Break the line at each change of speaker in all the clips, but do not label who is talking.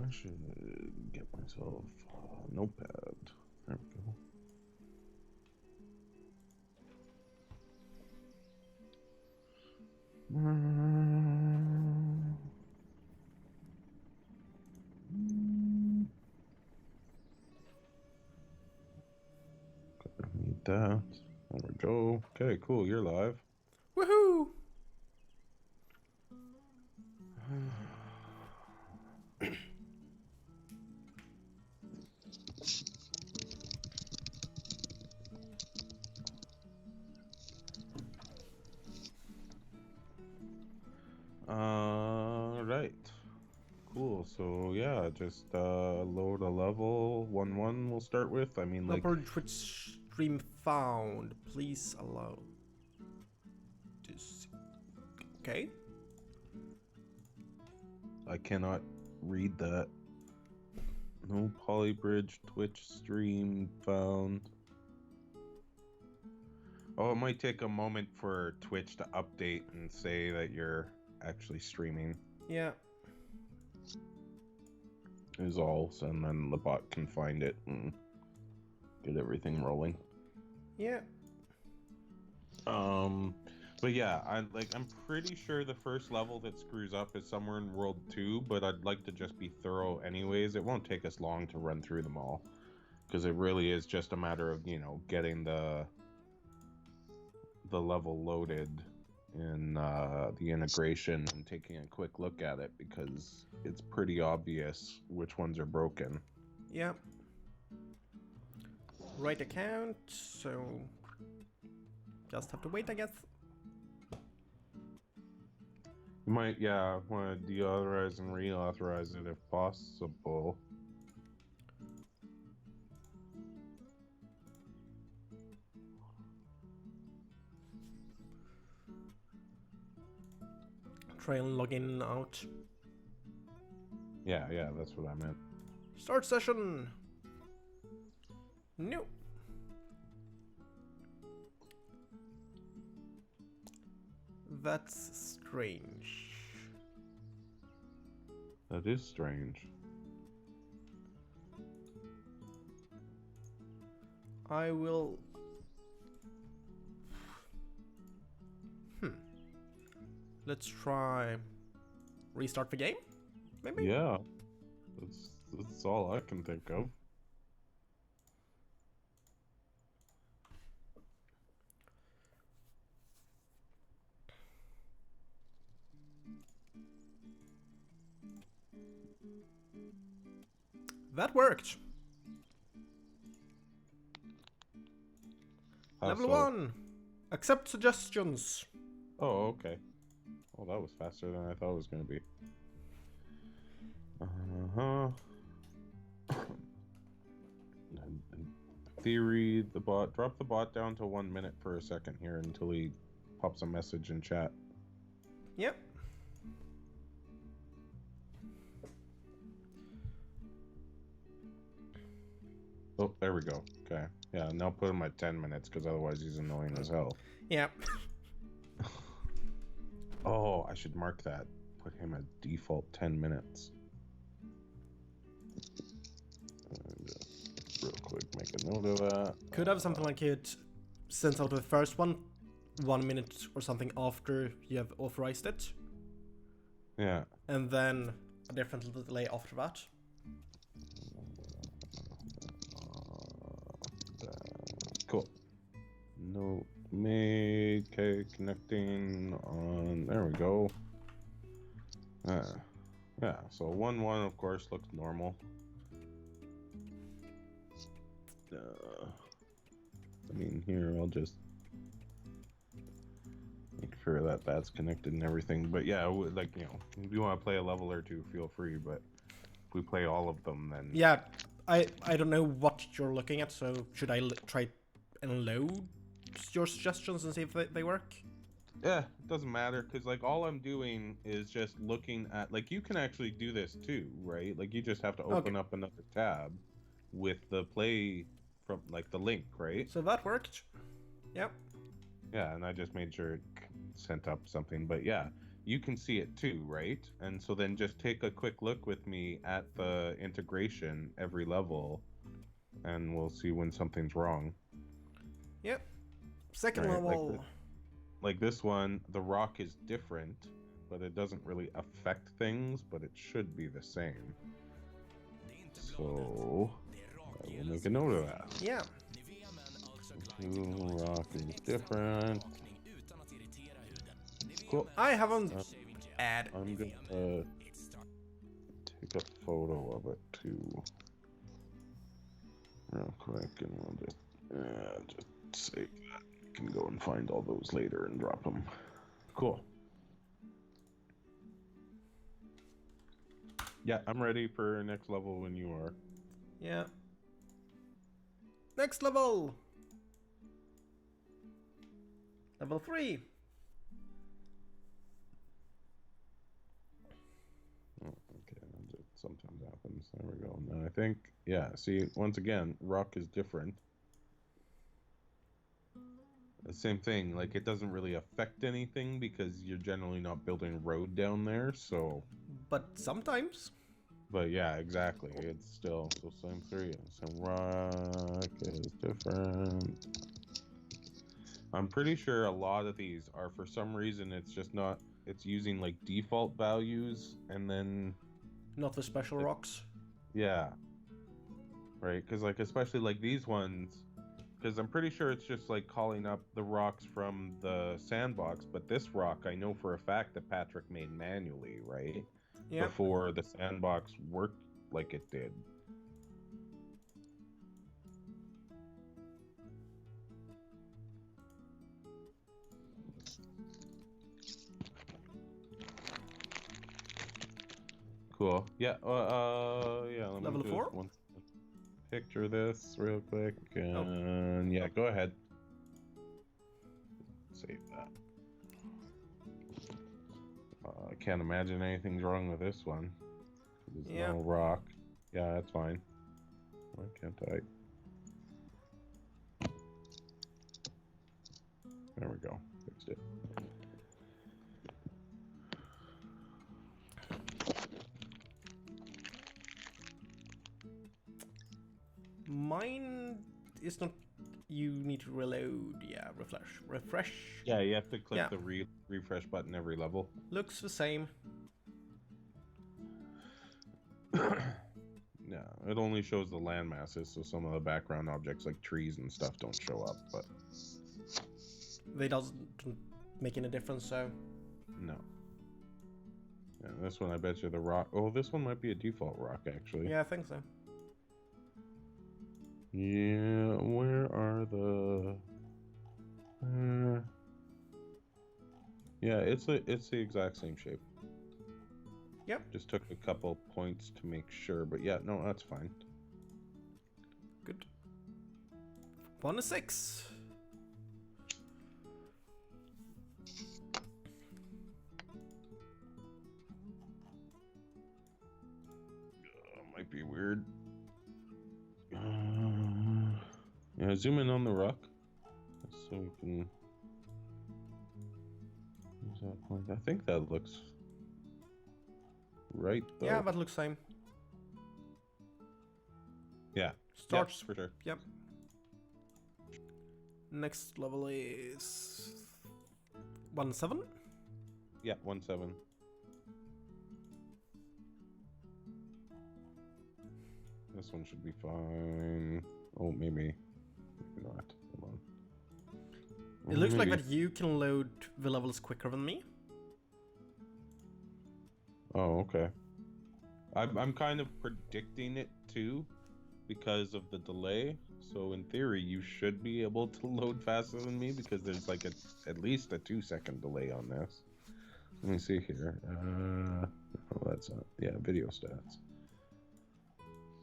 I should get myself a notepad. There we go. Need that. There we go. Okay, cool. You're live.
Woohoo!
Right. Cool. So yeah, just load a level 1-1 we'll start with. I mean,
No
like,
Twitch stream found. Please allow this. Okay.
I cannot read that. No Polybridge Twitch stream found. Oh, it might take a moment for Twitch to update and say that you're actually streaming.
Yeah.
Is all, and then the bot can find it and get everything rolling.
Yeah.
But yeah, I'm pretty sure the first level that screws up is somewhere in World 2, but I'd like to just be thorough anyways. It won't take us long to run through them all, because it really is just a matter of, getting the level loaded in the integration and taking a quick look at it, because it's pretty obvious which ones are broken.
Yeah. Right account, so just have to wait, I guess.
You might, want to deauthorize and reauthorize it if possible.
Try and log in and out.
Yeah, that's what I meant.
Start session! No. That's strange.
That is strange.
I will... Let's try... restart the game? Maybe?
Yeah. That's all I can think of.
That worked! Level 1! Accept suggestions!
Oh, okay. Well, that was faster than I thought it was going to be. In theory, drop the bot down to 1 minute for a second here until he pops a message in chat.
Yep.
Oh, there we go. Okay. Yeah, now put him at 10 minutes, because otherwise he's annoying as hell.
Yep.
Oh, I should mark that. Put him at default 10 minutes. Just real quick, make a note of that.
Could have something like it sends out the first one 1 minute or something after you have authorized it.
Yeah.
And then a different little delay after that.
Cool. No, make, okay, connecting on, there we go. Yeah, so 1-1 of course looks normal. I mean, here I'll just make sure that that's connected and everything. But yeah, like, if you want to play a level or two, feel free. But if we play all of them, then
Yeah, I don't know what you're looking at, so should I try and load your suggestions and see if they work?
yeah, it doesn't matter, because like all I'm doing is just looking at, like, you can actually do this too, right? Like you just have to open up another tab with the play from, like, the link, right?
So that worked. Yep.
Yeah, and I just made sure it sent up something. But yeah, you can see it too, right? And so then just take a quick look with me at the integration every level, and we'll see when something's wrong.
Yep. Second
Right,
level.
like this one, the rock is different, but it doesn't really affect things, but it should be the same. So I will make a note of that.
Yeah.
Rock is different. Cool.
I haven't add.
I'm gonna take a photo of it too, real quick, and we'll just save that. You can go and find all those later and drop them. Cool. Yeah, I'm ready for next level when you are.
Yeah. Next level. Level 3.
Oh, okay, that sometimes happens. There we go. Now I think, yeah, see, once again, rock is different. The same thing, like it doesn't really affect anything because you're generally not building road down there, so.
But sometimes.
But yeah, exactly. It's still, so same 3. Some rock is different. I'm pretty sure a lot of these are, for some reason, it's just not, it's using like default values and then.
Not the special rocks.
Yeah. Right, because like, especially like these ones, because I'm pretty sure it's just like calling up the rocks from the sandbox, but this rock I know for a fact that Patrick made manually, right?
Yeah.
Before the sandbox worked like it did. Cool. Yeah. Yeah. Let
Level
me
4?
just picture this real quick, and yeah, go ahead. Save that. I can't imagine anything's wrong with this one. There's no rock. Yeah, that's fine. Why can't I? There we go. Fixed it.
Mine is not. You need to reload. Yeah, refresh.
Yeah, you have to click the refresh button every level.
Looks the same.
Yeah, it only shows the land masses, so some of the background objects like trees and stuff don't show up, but
they doesn't make any difference, so
no. Yeah, this one I bet you the rock. Oh, this one might be a default rock actually.
Yeah, I think so.
Yeah, where are the? Yeah, it's the exact same shape.
Yep.
Just took a couple points to make sure, but yeah, no, that's fine.
Good. 1 to 6.
Might be weird. Yeah, zoom in on the rock so we can use that point. I think that looks right though.
Yeah, that looks same.
Yeah.
Starts
for sure.
Yep. Next level is 1-7.
Yeah, 1-7. This one should be fine. Oh, maybe not. Hold on.
It looks like that you can load the levels quicker than me.
Oh, okay. I'm kind of predicting it too because of the delay. So in theory, you should be able to load faster than me because there's like at least a 2-second delay on this. Let me see here. Oh, that's not. Yeah, video stats.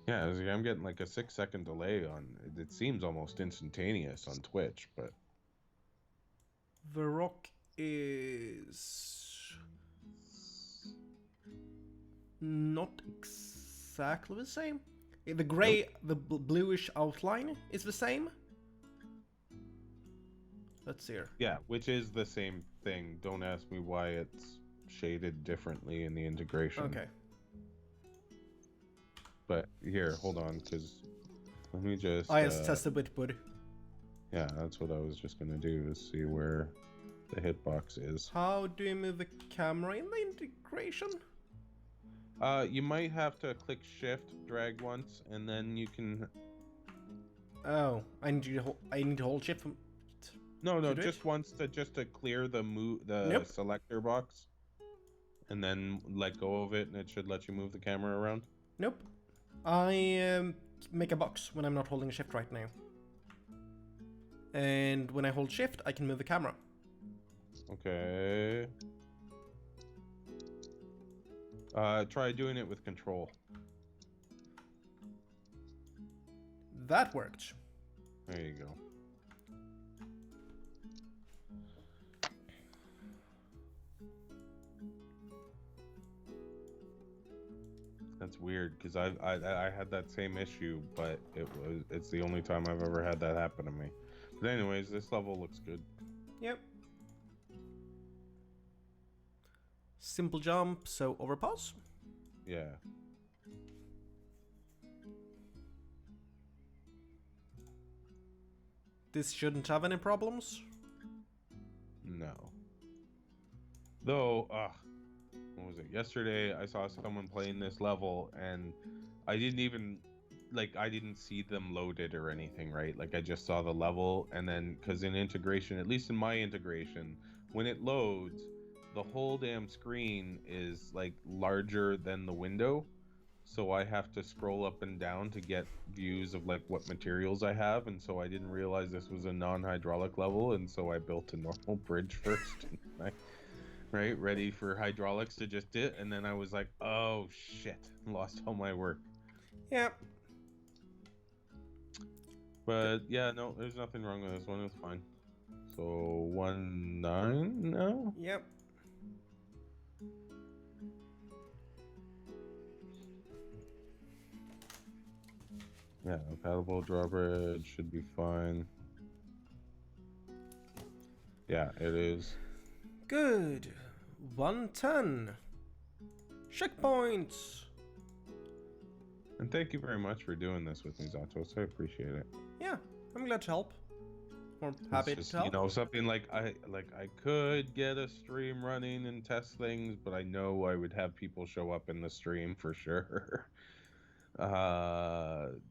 Yeah, I'm getting like a 6-second delay on. It seems almost instantaneous on Twitch, but
the rock is not exactly the same. The gray, the bluish outline is the same. Let's see here.
Yeah, which is the same thing. Don't ask me why it's shaded differently in the integration.
Okay.
But here, hold on, because let me just...
I just tested with Bud.
Yeah, that's what I was just going to do, is see where the hitbox is.
How do you move the camera in the integration?
You might have to click shift, drag once, and then you can...
Oh, I need to hold shift from...
No,
do
just
it?
once to clear the
Nope.
selector box. And then let go of it, and it should let you move the camera around.
Nope. I make a box when I'm not holding shift right now. And when I hold shift, I can move the camera.
Okay. Try doing it with control.
That worked.
There you go. That's weird, because I had that same issue, but it's the only time I've ever had that happen to me. But anyways, this level looks good.
Yep. Simple jump, so overpass.
Yeah.
This shouldn't have any problems.
No. Though, what was it? Yesterday, I saw someone playing this level, and I didn't even, like, I didn't see them loaded or anything, right? Like, I just saw the level, and then, because in integration, at least in my integration, when it loads, the whole damn screen is, like, larger than the window. So I have to scroll up and down to get views of, like, what materials I have, and so I didn't realize this was a non-hydraulic level, and so I built a normal bridge first. Right, ready for hydraulics to just hit, and then I was like, oh shit, lost all my work.
Yep.
But yeah, no, there's nothing wrong with this one, it's fine. So 1-9 now?
Yep.
Yeah, paddleboat drawbridge should be fine. Yeah, it is.
Good. 110. Checkpoints.
And thank you very much for doing this with me, Zautos. I appreciate it.
Yeah, I'm glad to help. Or happy
It's just,
to help.
you know, something like I could get a stream running and test things, but I know I would have people show up in the stream for sure.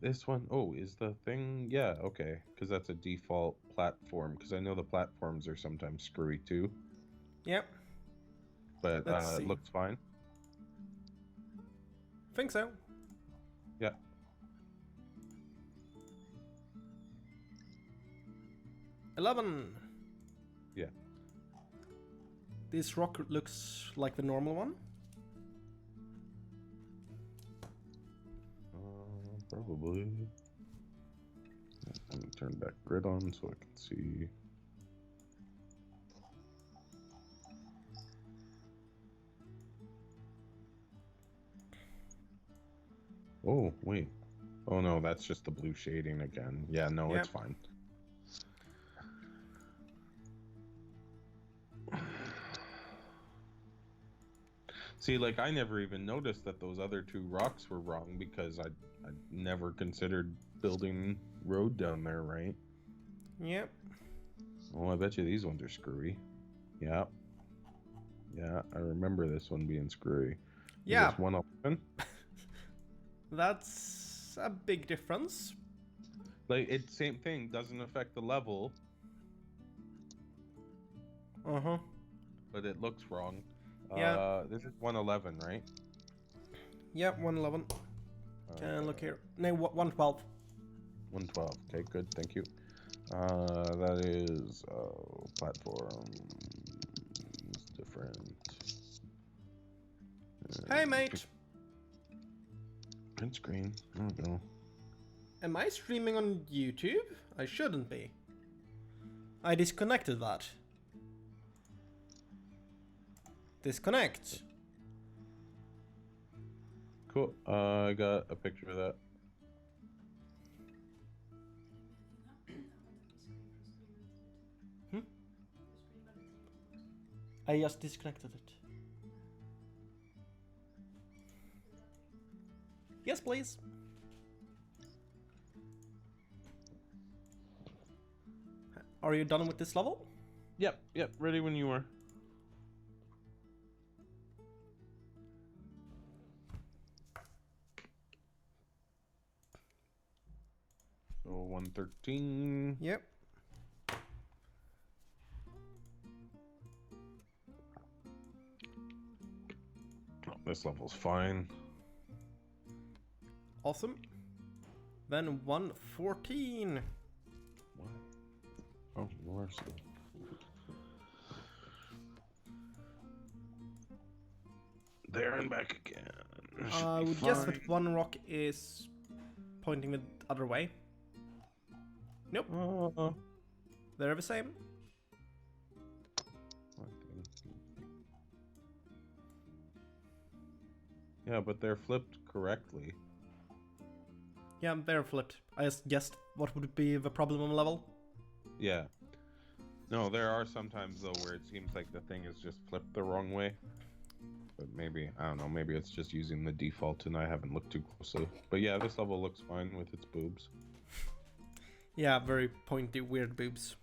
This one, oh, is the thing? Yeah, okay, because that's a default platform. Because I know the platforms are sometimes screwy too.
Yep.
But
Let's see.
it looks fine.
Think so.
Yeah.
$11.
Yeah.
This rock looks like the normal one.
Probably. Let me turn back grid on so I can see. Oh, wait. Oh no, that's just the blue shading again. Yeah, no,
Yep.
it's fine. See, like, I never even noticed that those other two rocks were wrong because I never considered building road down there, right?
Yep.
Oh, I bet you these ones are screwy. Yeah. Yeah, I remember this one being screwy.
Yeah.
Is this 111?
That's a big difference.
Like, it same thing, doesn't affect the level,
Uh-huh.
but it looks wrong.
Yeah.
This is 111, right?
Yep, 111. Can look here. No, 112.
112. Okay, good. Thank you. That is platform is different.
Hey, mate.
Print screen. There we go.
Am I streaming on YouTube? I shouldn't be. I disconnected that. Disconnect.
Cool. I got a picture of that.
I just disconnected it. Yes, please. Are you done with this level?
Yep, ready when you are. So 113.
Yep.
Oh, this level's fine.
Awesome. Then 114.
What? Oh, worse. There and back again.
I would guess that one rock is pointing the other way. Nope. They're the same.
Yeah, but they're flipped correctly.
Yeah, they're flipped. I just guessed what would be the problem on the level.
Yeah. No, there are sometimes though where it seems like the thing is just flipped the wrong way. But maybe, I don't know, maybe it's just using the default and I haven't looked too closely. But yeah, this level looks fine with its boobs.
Yeah, very pointy, weird boobs.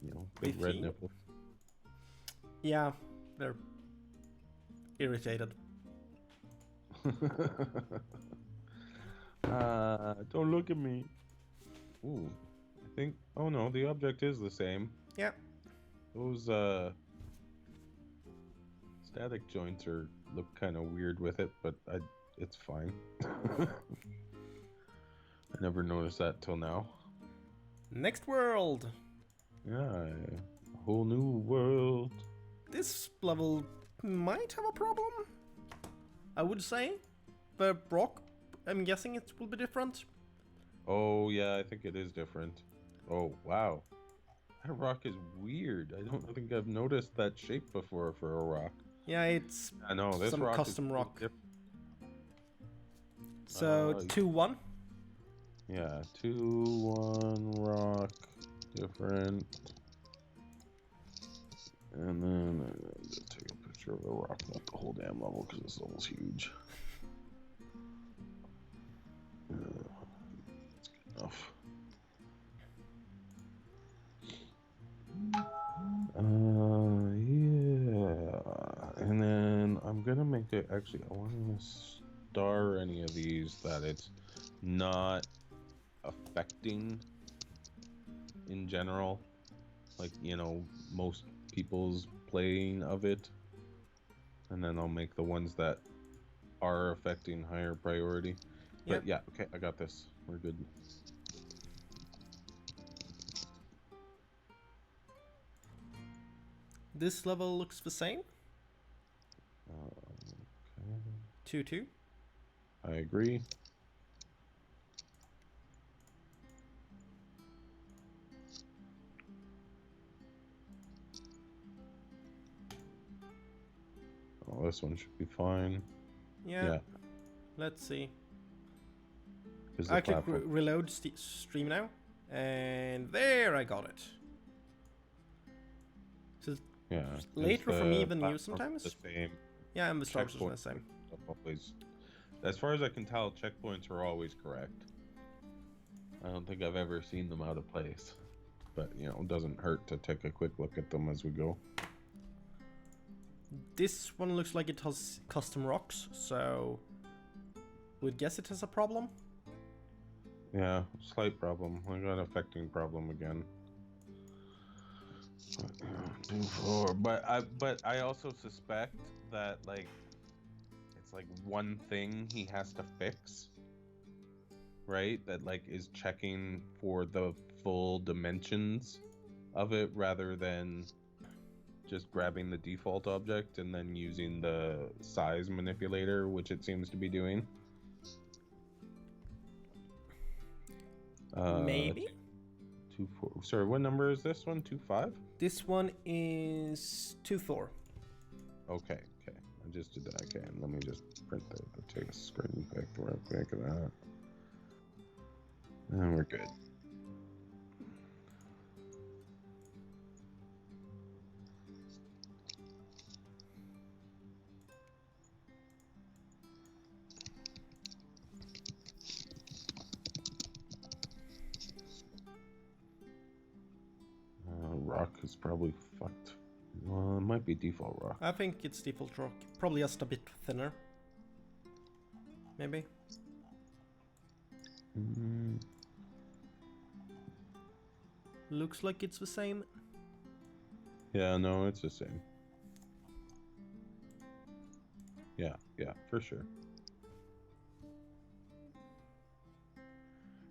You know, big red nipple.
Yeah, they're irritated.
Don't look at me. Ooh, I think, oh no, the object is the same.
Yeah.
Those, static joints look kind of weird with it, but it's fine. I never noticed that till now.
Next world.
Yeah, a whole new world.
This level might have a problem, I would say. The rock, I'm guessing it will be different.
Oh yeah, I think it is different. Oh wow, that rock is weird. I don't think I've noticed that shape before for a rock.
Yeah, it's
I know this
some
rock
custom
is
rock.
different.
So 2-1.
Yeah, 2-1 rock, different. And then I'm gonna just take a picture of the rock, not the whole damn level, because this level's huge. That's good enough. Yeah, and then I'm gonna make it. Actually, I want to star any of these that it's not affecting in general, like, you know, most people's playing of it, and then I'll make the ones that are affecting higher priority. But yeah, okay, I got this. We're good.
This level looks the same.
Okay.
2-2.
I agree. Oh, this one should be fine.
Yeah. Let's see.
I
can reload stream now. And there, I got it. So
yeah,
later for me than you sometimes.
The same.
Yeah, and the stars are the same.
Always, as far as I can tell, checkpoints are always correct. I don't think I've ever seen them out of place, but you know, it doesn't hurt to take a quick look at them as we go.
This one looks like it has custom rocks, so would guess it has a problem.
Yeah, slight problem. I got affecting problem again. 2-4, but I also suspect that like it's like one thing he has to fix, right? That like is checking for the full dimensions of it rather than just grabbing the default object and then using the size manipulator, which it seems to be doing.
Maybe.
2-4. Sorry, what number is this one? 2-5?
This one is 2-4.
Okay. I just did that. Okay, let me just print take a screen pic real quick of that. And we're good. probably fucked. Well, it might be default rock.
I think it's default rock. Probably just a bit thinner. Maybe. Looks like it's the same.
Yeah, no, it's the same. Yeah, for sure.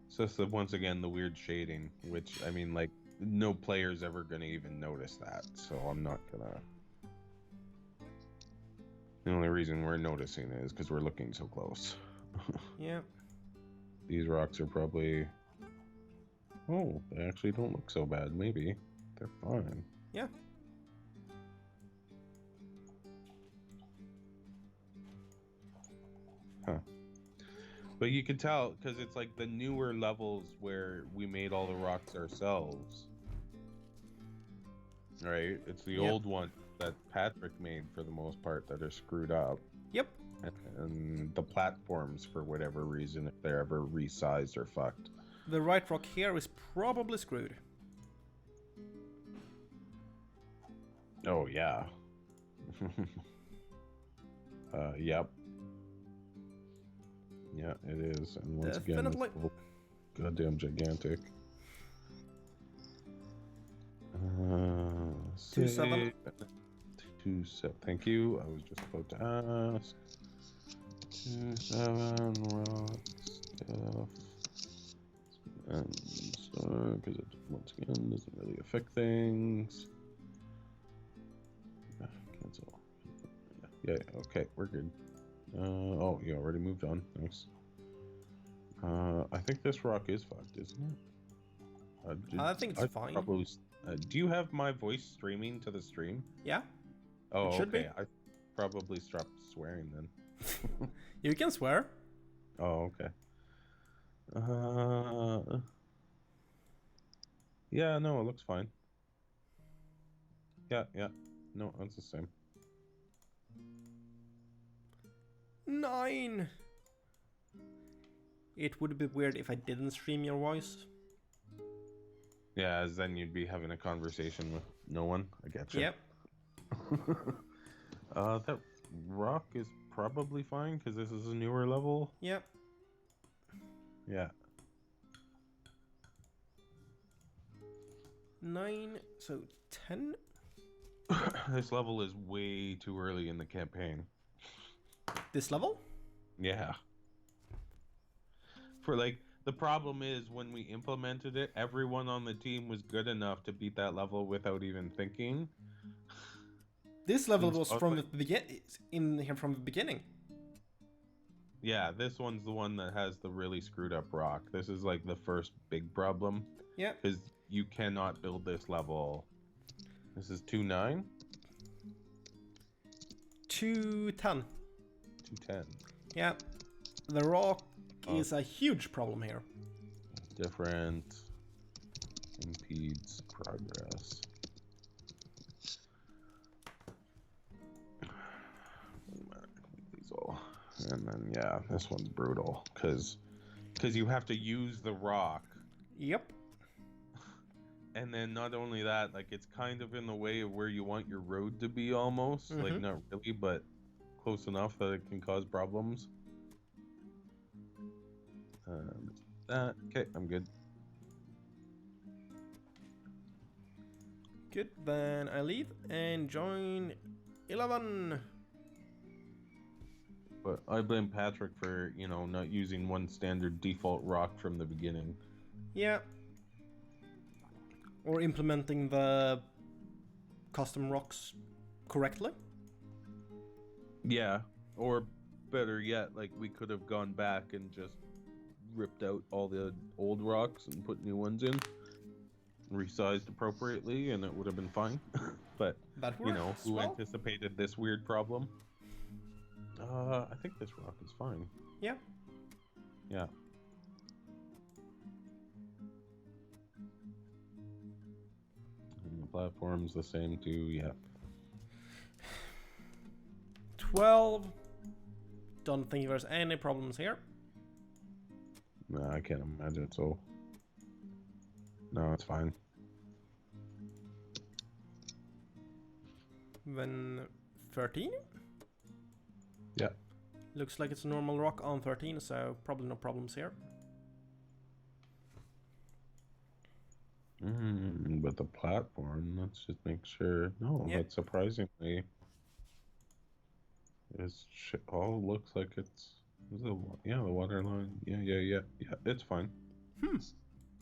So it's once again the weird shading, which, I mean, like, no player's ever gonna even notice that, so I'm not gonna... The only reason we're noticing it is because we're looking so close.
Yeah.
These rocks are probably... Oh, they actually don't look so bad, maybe. They're fine.
Yeah.
Huh. But you can tell, because it's like the newer levels where we made all the rocks ourselves. Right? It's the old one that Patrick made for the most part that are screwed up.
Yep.
And the platforms, for whatever reason, if they're ever resized or fucked.
The right rock here is probably screwed.
Oh, yeah. Yep. Yeah, it is. And once again, it's goddamn gigantic.
2-7.
2-7. Thank you. I was just about to ask. 2-7 rock stuff. And so, because it once again doesn't really affect things. Cancel. Yeah, okay, we're good. Oh, you already moved on. Nice. I think this rock is fucked, isn't it?
I think it's fine.
Probably, do you have my voice streaming to the stream?
Yeah.
Oh,
it should
okay.
Be.
I probably stopped swearing then.
You can swear.
Oh, okay. Yeah, no, it looks fine. Yeah. No, it's the same.
9. It would be weird if I didn't stream your voice.
Yeah, as then you'd be having a conversation with no one. I get you.
Yep.
That rock is probably fine because this is a newer level.
Yep.
Yeah.
9, so 10.
This level is way too early in the campaign.
This level?
Yeah. For like, the problem is when we implemented it, everyone on the team was good enough to beat that level without even thinking.
This level was from the beginning.
Yeah, this one's the one that has the really screwed up rock. This is like the first big problem.
Yeah.
Because you cannot build this level. This is 2.9?
2.10.
2.10.
Yeah. The rock is a huge problem here.
Different. Impedes progress. These all. And then, yeah, this one's brutal. Because you have to use the rock.
Yep.
And then not only that, like, it's kind of in the way of where you want your road to be almost.
Mm-hmm.
Like, not really, but close enough that it can cause problems. Okay, I'm good.
Good, then I leave and join 11.
But I blame Patrick for, you know, not using one standard default rock from the beginning.
Yeah. Or implementing the custom rocks correctly.
Yeah, or better yet, like, we could have gone back and just ripped out all the old rocks and put new ones in, resized appropriately, and it would have been fine. But, you know, who anticipated this weird problem? I think this rock is fine.
Yeah.
Yeah. And the platform's the same too, yeah.
12. Don't think there's any problems here.
No, I can't imagine so. No, it's fine.
Then 13?
Yeah.
Looks like it's a normal rock on 13, so probably no problems here.
But the platform, let's just make sure. No,
Yeah.
but surprisingly, it all looks like yeah, the water line. Yeah, it's fine.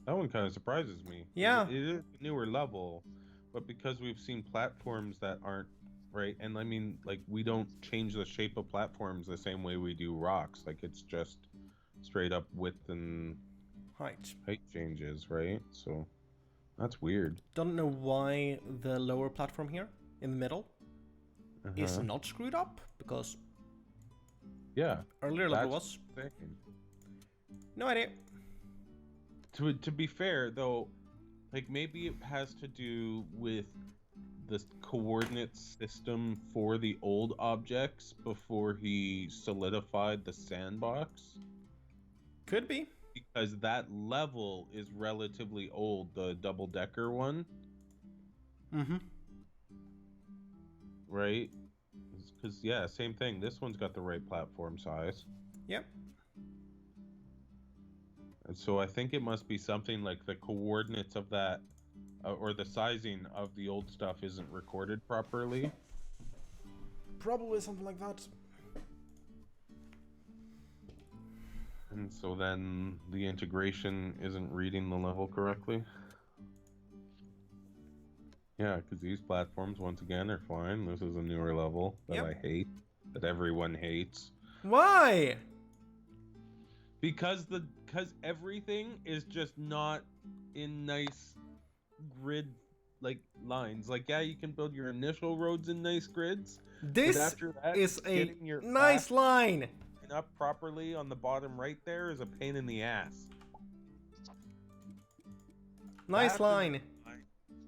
That one kind of surprises me.
Yeah.
It is a newer level, but because we've seen platforms that aren't right, and I mean, like, we don't change the shape of platforms the same way we do rocks. Like, it's just straight up width and
Height.
height changes, right? So that's weird.
Don't know why the lower platform here, in the middle, is
Uh-huh.
not screwed up, because
Yeah,
earlier level
that's
was.
the thing.
No idea.
To be fair, though, like, maybe it has to do with the coordinate system for the old objects before he solidified the sandbox.
Could be.
Because that level is relatively old, the double-decker one.
Mm-hmm.
Right? Because, yeah, same thing. This one's got the right platform size.
Yep.
And so I think it must be something like the coordinates of that, or the sizing of the old stuff isn't recorded properly.
Probably something like that.
And so then the integration isn't reading the level correctly. Yeah, because these platforms, once again, are fine. This is a newer level that I hate, that everyone hates.
Why?
Because everything is just not in nice grid like lines. Like, yeah, you can build your initial roads in nice grids.
This
but after that,
is a
getting your
nice line.
up properly on the bottom right there is a pain in the ass.
Nice line.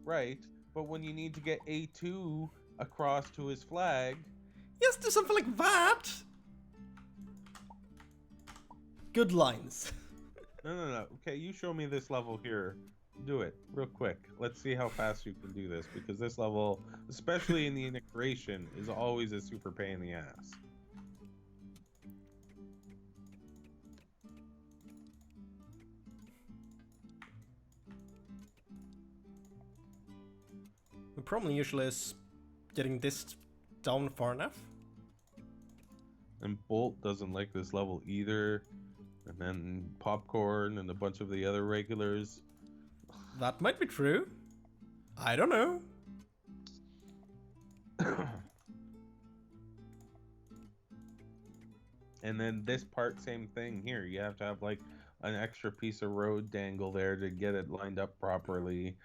Right, but when you need to get A2 across to his flag...
Yes, do something like that. Good lines.
No. Okay, you show me this level here. Do it real quick. Let's see how fast you can do this, because this level, especially in the integration, is always a super pain in the ass.
The problem usually is getting this down far enough.
And Bolt doesn't like this level either. And then Popcorn and a bunch of the other regulars.
That might be true. I don't know.
And then this part, same thing here. You have to have like an extra piece of road dangle there to get it lined up properly.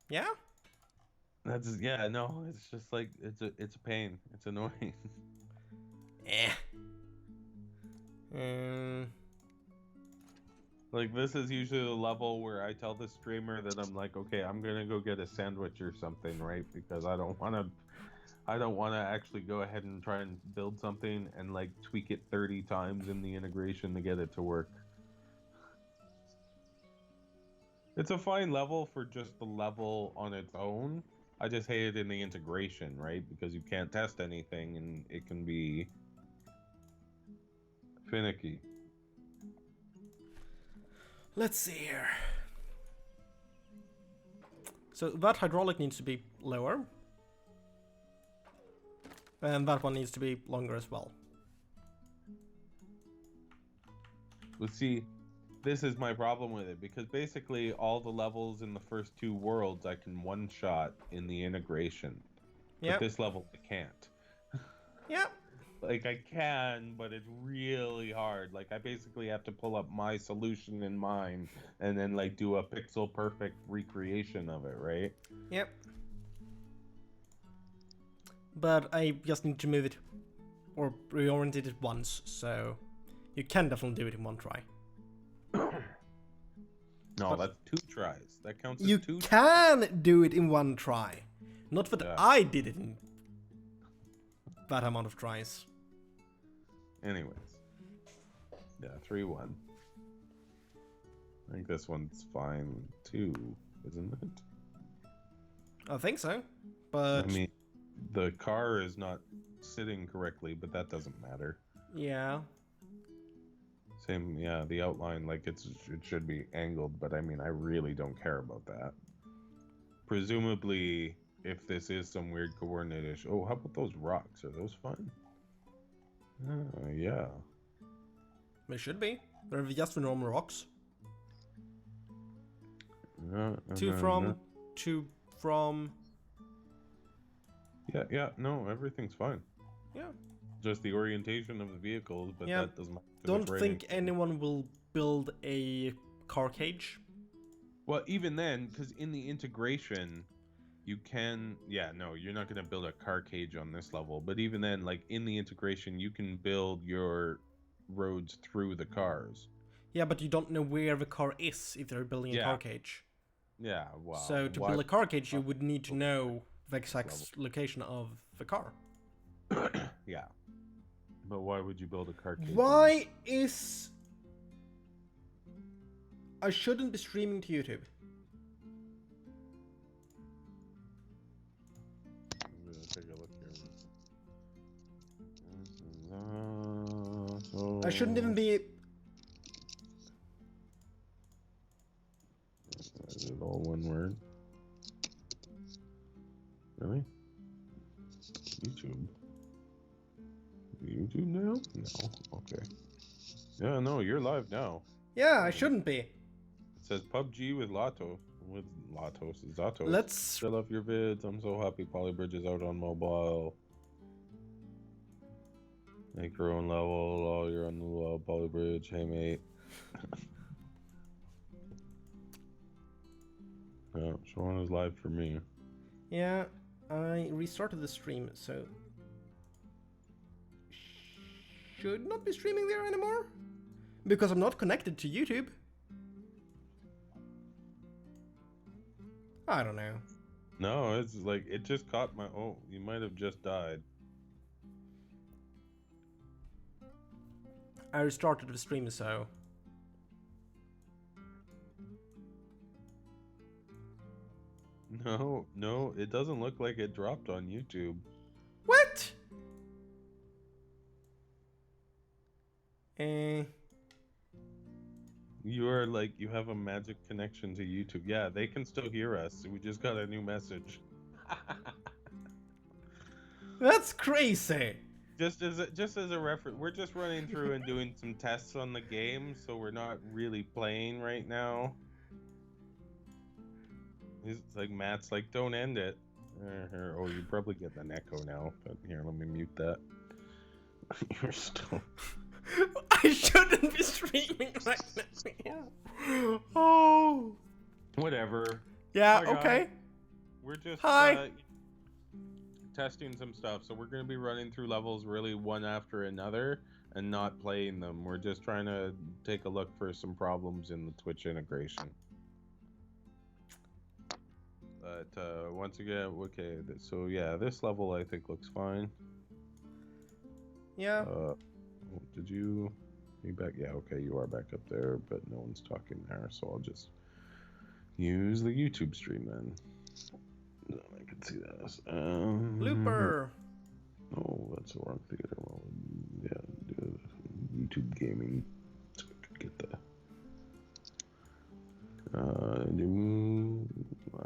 Yeah?
That's, yeah, no, it's just like, it's a pain. It's annoying. Like, this is usually the level where I tell the streamer that I'm like, okay, I'm gonna go get a sandwich or something, right? Because I don't want to actually go ahead and try and build something and like tweak it 30 times in the integration to get it to work. It's a fine level for just the level on its own. I just hate it in the integration, right? Because you can't test anything and it can be finicky.
Let's see here. So that hydraulic needs to be lower. And that one needs to be longer as well.
But see, this is my problem with it, because basically all the levels in the first two worlds I can one-shot in the integration.
Yep.
But this level I can't.
Yep.
Like, I can, but it's really hard. Like, I basically have to pull up my solution in mind and then like do a pixel perfect recreation of it, right?
Yep. But I just need to move it or reorient it once, so you can definitely do it in one try.
No, that's 2 tries. That counts as
You
2
can do it in one try. Not that
Yeah.
I did it in that amount of tries.
Anyways. Yeah, 3-1. I think this one's fine too, isn't it?
I think so. But
I mean, the car is not sitting correctly, but that doesn't matter.
yeah.
Same, yeah, the outline, like it should be angled, but I mean, I really don't care about that. Presumably, if this is some weird coordinate issue. Oh, how about those rocks? Are those fun? Yeah.
They should be. They're just normal rocks. Two from.
Yeah, no, everything's fine.
Yeah.
Just the orientation of the vehicles, but
Yeah.
that doesn't matter.
Don't think anyone will build a car cage.
Well, even then, because in the integration, you can, yeah, no, you're not going to build a car cage on this level. But even then, like in the integration, you can build your roads through the cars.
Yeah, but you don't know where the car is if they're building a car cage.
Yeah, wow.
So to build a car cage, you would need to know the exact location of the car.
Yeah. But why would you build a car cage?
Why is... I shouldn't be streaming to YouTube.
I'm gonna take a look here.
I shouldn't even be...
Is it all one word? Really? YouTube? YouTube now? No. Okay. Yeah, no, you're live now.
Yeah, I shouldn't be.
It says PUBG with Zautos. Zautos.
Let's...
I love your vids. I'm so happy Polybridge is out on mobile. Make your own level. Oh, you're on the Polybridge. Hey, mate. Yeah, Sean is live for me.
Yeah, I restarted the stream, so... Should not be streaming there anymore? Because I'm not connected to YouTube. I don't know.
No, it's like, it just caught my... Oh, you might have just died.
I restarted the stream, so...
No, it doesn't look like it dropped on YouTube.
What?
You are like, you have a magic connection to YouTube. Yeah, they can still hear us. We just got a new message.
That's crazy.
Just as a reference, we're just running through and doing some tests on the game, so we're not really playing right now. It's like Matt's like, don't end it. Oh, you probably get an echo now. But here, let me mute that. You're still.
I shouldn't be streaming right now. Oh.
Whatever.
Yeah.
Hi,
okay.
guys. We're just testing some stuff, so we're going to be running through levels really one after another and not playing them. We're just trying to take a look for some problems in the Twitch integration. But once again, okay, so yeah, this level I think looks fine.
Yeah.
Did you be back? Yeah, okay, you are back up there, but no one's talking there, so I'll just use the YouTube stream then. No, I can see that.
Looper.
Oh, that's the wrong theater. Well, yeah, do YouTube gaming, so I could get the. I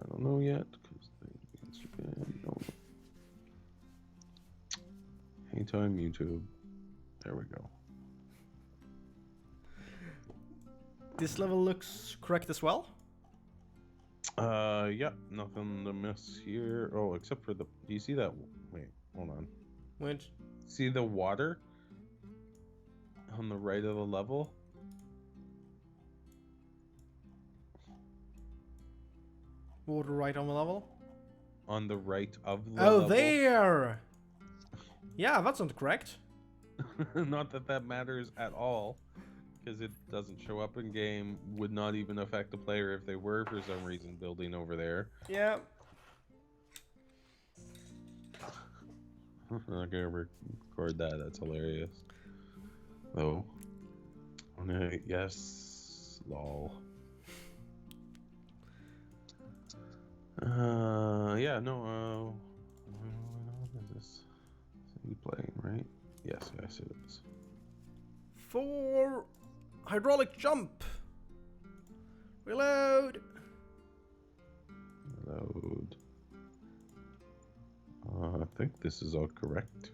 don't know yet because no. Anytime YouTube. There we go.
This level looks correct as well.
Yeah, nothing to miss here. Oh, except for the. Do you see that? Wait, hold on.
Which?
See the water on the right of the level?
Water right on the level?
On the right of the
level.
level.
There! Yeah, that's not correct.
Not that that matters at all, because it doesn't show up in game, would not even affect the player if they were for some reason building over there.
Yeah.
I'm not gonna record that, that's hilarious. Oh. Yes, lol. Yeah, no, what is this? Is he playing, right? Yes, it is.
For hydraulic jump. Reload.
Load. I think this is all correct.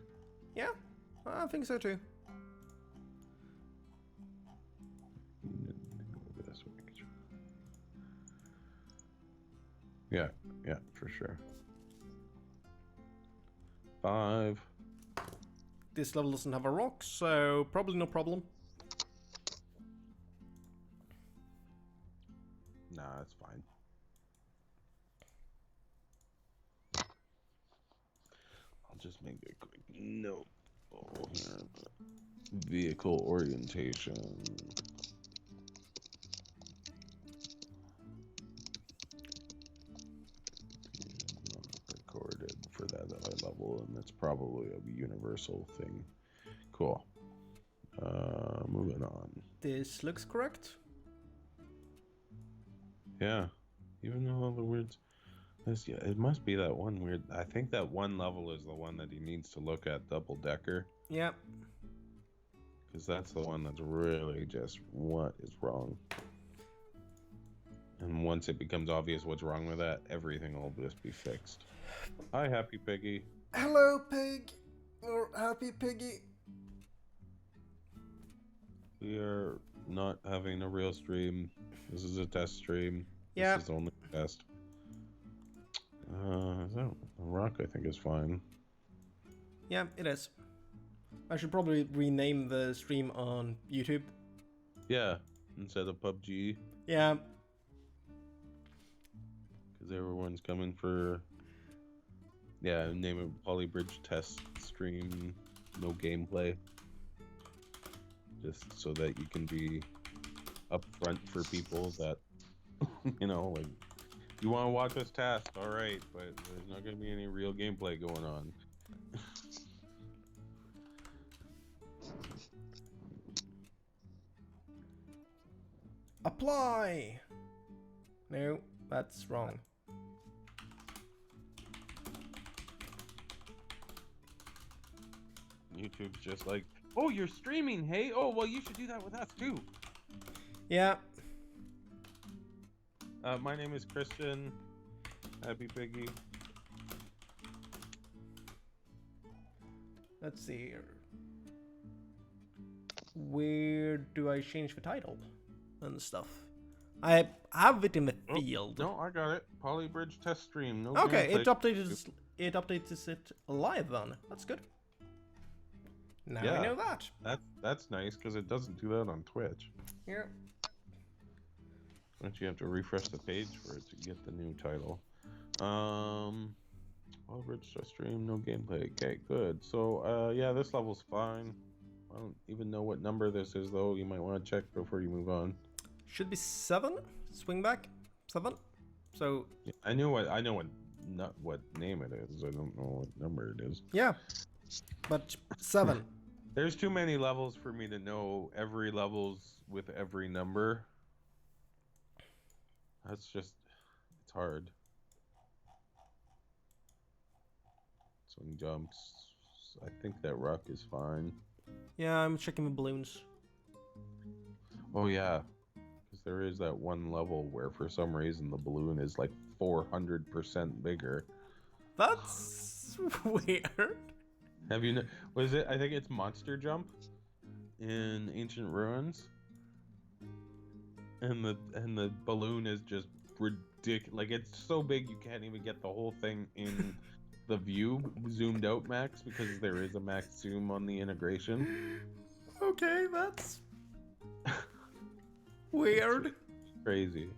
Yeah, I think so too.
Yeah, for sure. 5.
This level doesn't have a rock, so probably no problem.
Nah, that's fine. I'll just make a quick note. Oh, here. Vehicle orientation. Recorded for that level, and that's probably a universal thing. Cool. Moving on.
This looks correct.
Yeah, even though all the words. Yeah, it must be that one weird. I think that one level is the one that he needs to look at, double decker.
Yeah.
Because that's the one that's really just what is wrong. And once it becomes obvious what's wrong with that, everything will just be fixed. Hi, Happy Piggy.
Hello, pig. Or Happy Piggy.
We are not having a real stream. This is a test stream.
Yeah.
This is only a test. A rock, I think, is fine.
Yeah, it is. I should probably rename the stream on YouTube.
Yeah, instead of PUBG.
Yeah.
Because everyone's coming for... Yeah, name it Polybridge test stream, no gameplay. Just so that you can be upfront for people that, you know, like, you want to watch us test, alright, but there's not going to be any real gameplay going on.
Apply! No, that's wrong.
YouTube's just like, oh, you're streaming, hey? Oh, well, you should do that with us, too.
Yeah.
My name is Christian. Happy Piggy.
Let's see here. Where do I change the title and stuff? I have it in the field.
No, I got it. Polybridge test stream. No
Okay,
gameplay.
it updates it live then. That's good. Now
Yeah.
I know that.
That's nice because it doesn't do that on Twitch.
Yeah.
Don't you have to refresh the page for it to get the new title? Polybridge test stream, no gameplay. Okay, good. So yeah, this level's fine. I don't even know what number this is though. You might want to check before you move on.
Should be 7. Swing back. 7. So
Yeah, I know what name it is. I don't know what number it is.
yeah, but 7.
There's too many levels for me to know every levels with every number. That's just, it's hard. Swing jumps. I think that rock is fine.
Yeah, I'm checking the balloons.
Oh yeah, because there is that one level where for some reason the balloon is like 400% bigger.
That's weird.
Have you? Was it? I think it's Monster Jump in Ancient Ruins, and the balloon is just ridiculous. Like it's so big you can't even get the whole thing in the view zoomed out max because there is a max zoom on the integration.
Okay, that's weird.
Crazy.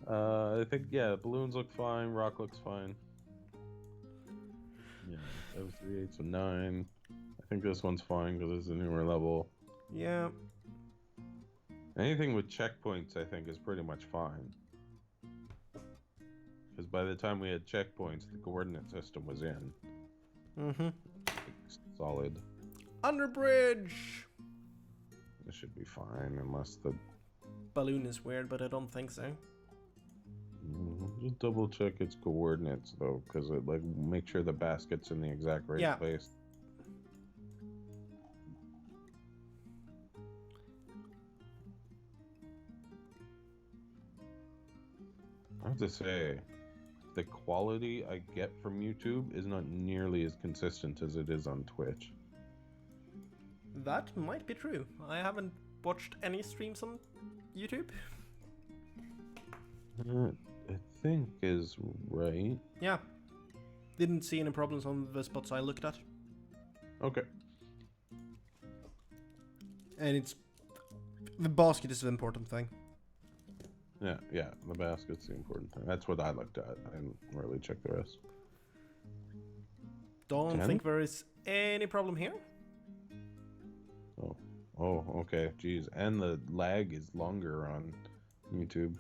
I think yeah, balloons look fine. Rock looks fine. Yeah, that was 3, 8, so 9. I think this one's fine because it's a newer level.
Yeah.
Anything with checkpoints, I think, is pretty much fine. Because by the time we had checkpoints, the coordinate system was in.
Mm-hmm.
Solid.
Underbridge!
This should be fine, unless the...
Balloon is weird, but I don't think so.
Just double check its coordinates though, because it like make sure the basket's in the exact right place. I have to say, the quality I get from YouTube is not nearly as consistent as it is on Twitch.
That might be true. I haven't watched any streams on YouTube.
I think is right.
Yeah. Didn't see any problems on the spots I looked at.
Okay.
And it's... the basket is the important thing.
Yeah, the basket's the important thing. That's what I looked at. I didn't really check the rest.
Don't think there is any problem here.
Oh, okay. Jeez. And the lag is longer on YouTube.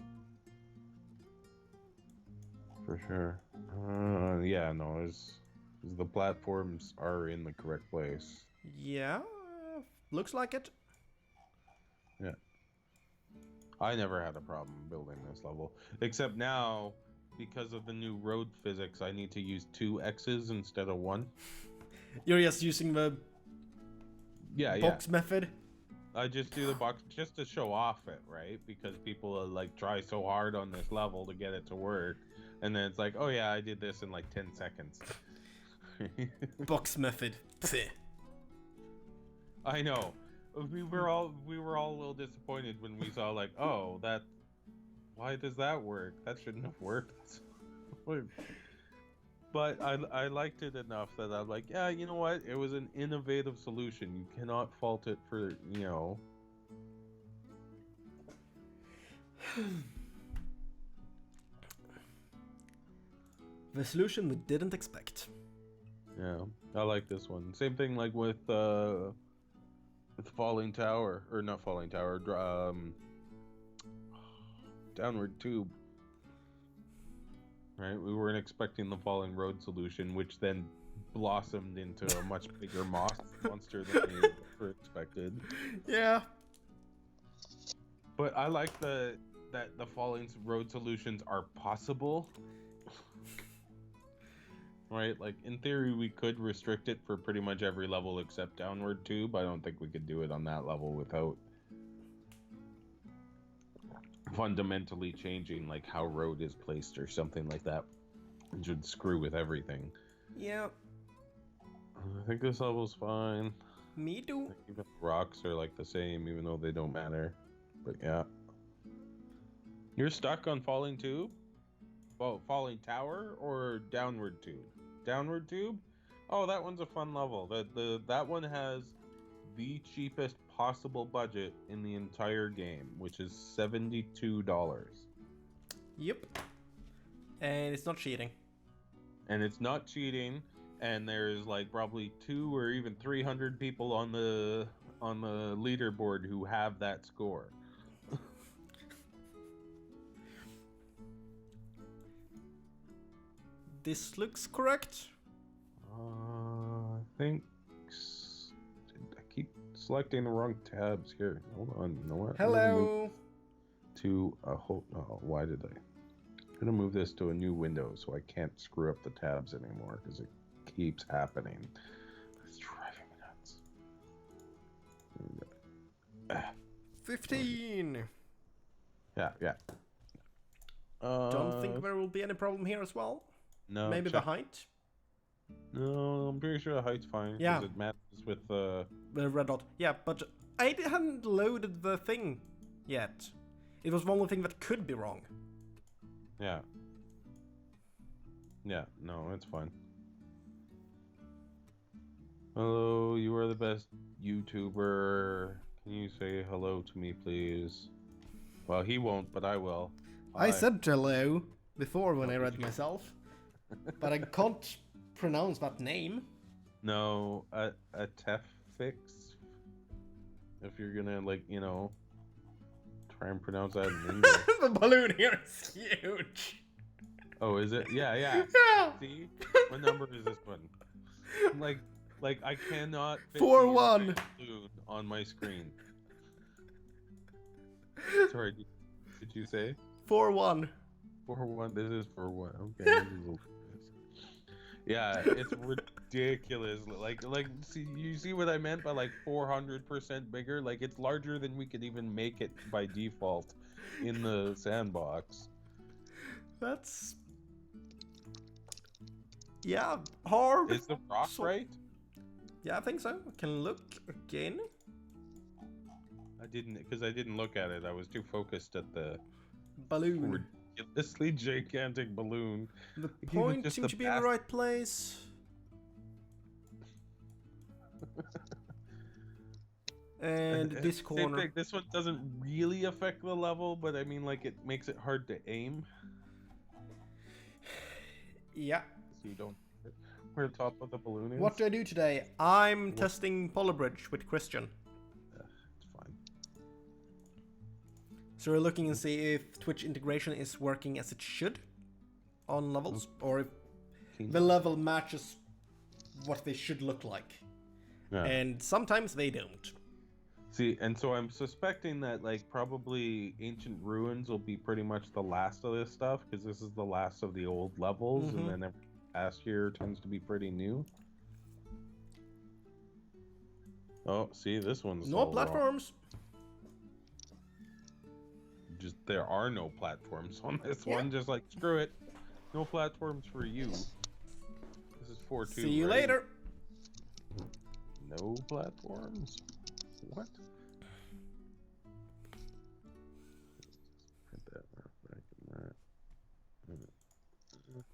For sure. Yeah, no, the platforms are in the correct place.
Yeah, looks like it.
Yeah. I never had a problem building this level. Except now, because of the new road physics, I need to use 2 X's instead of 1.
You're just using the box method?
I just do the box just to show off it, right? Because people like try so hard on this level to get it to work. And then it's like, oh yeah, I did this in like 10 seconds.
Box method.
I know. We were all a little disappointed when we saw like, oh, why does that work? That shouldn't have worked. But I liked it enough that I'm like, yeah, you know what? It was an innovative solution. You cannot fault it for, you know.
The solution we didn't expect.
Yeah, I like this one. Same thing like with Falling Tower, or not Falling Tower, Downward Tube. Right, we weren't expecting the falling road solution, which then blossomed into a much bigger monster than we were expected.
Yeah.
But I like that the falling road solutions are possible. Right, like in theory we could restrict it for pretty much every level except Downward Tube. I don't think we could do it on that level without fundamentally changing like how road is placed or something like that. It should screw with everything.
Yeah.
I think this level's fine.
Me too.
Even rocks are like the same, even though they don't matter. But yeah. You're stuck on Falling Tube? Oh, Falling Tower or Downward Tube? Downward Tube? Oh, that one's a fun level. That one has the cheapest possible budget in the entire game, which is $72.
Yep. And it's not cheating.
And it's not cheating, and there's like probably 200 or even 300 people on the leaderboard who have that score.
This looks correct.
I think I keep selecting the wrong tabs here. Hold on, you know what?
Hello.
To a whole. Oh, why did I'm gonna move this to a new window so I can't screw up the tabs anymore because it keeps happening. It's driving me nuts.
15.
Yeah.
Don't think there will be any problem here as well.
No.
Maybe the height.
No, I'm pretty sure the height's fine.
Yeah.
Because it matches with the
red dot. Yeah, but I hadn't loaded the thing yet. It was one thing that could be wrong.
Yeah. Yeah, no, it's fine. Hello, you are the best YouTuber. Can you say hello to me, please? Well, he won't, but I will.
Hi. I said hello before when I read myself, but I can't pronounce that name.
No, a Tefix. If you're gonna, like, you know, try and pronounce that in English.
The balloon here is huge.
Oh, is it? Yeah.
Yeah.
See? What number is this one? Like I cannot fit
4-1
balloon on my screen. Sorry, did you say?
4-1.
For one, this is for one. Okay. This is yeah, it's ridiculous. Like, see, you see what I meant by like 400% bigger? Like, it's larger than we could even make it by default in the sandbox.
That's... yeah, hard.
Is the rock right?
Yeah, I think so. We can look again.
I didn't look at it. I was too focused at the
Balloon.
ridiculously gigantic balloon.
The
Even
point
just
seems to be in the right place. And this
Same
corner.
thing, this one doesn't really affect the level, but I mean, like, it makes it hard to aim.
Yeah.
So you don't hit where the top of the balloon is.
What do I do today? I'm testing Polar Bridge with Christian.
It's fine.
So we're looking and see if Twitch integration is working as it should on levels, or if the level matches what they should look like.
Yeah.
And sometimes they don't.
See, and so I'm suspecting that, like, probably Ancient Ruins will be pretty much the last of this stuff, because this is the last of the old levels, and then every past year tends to be pretty new. Oh, see, this one's
No
all
platforms.
wrong. Just there are no platforms on this one. Just like, screw it, no platforms for you. This is 4-2.
See you
right?
later.
No platforms. What? Put that back in that. It's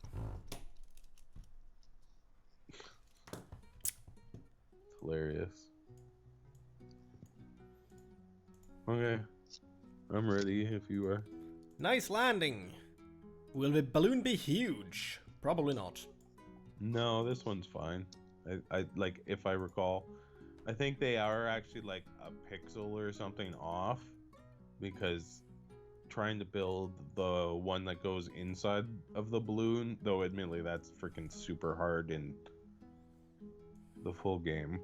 hilarious. Okay, I'm ready if you are.
Nice landing. Will the balloon be huge? Probably not.
No, this one's fine. I like, if I recall, I think they are actually like a pixel or something off, because trying to build the one that goes inside of the balloon, though admittedly that's freaking super hard in the full game.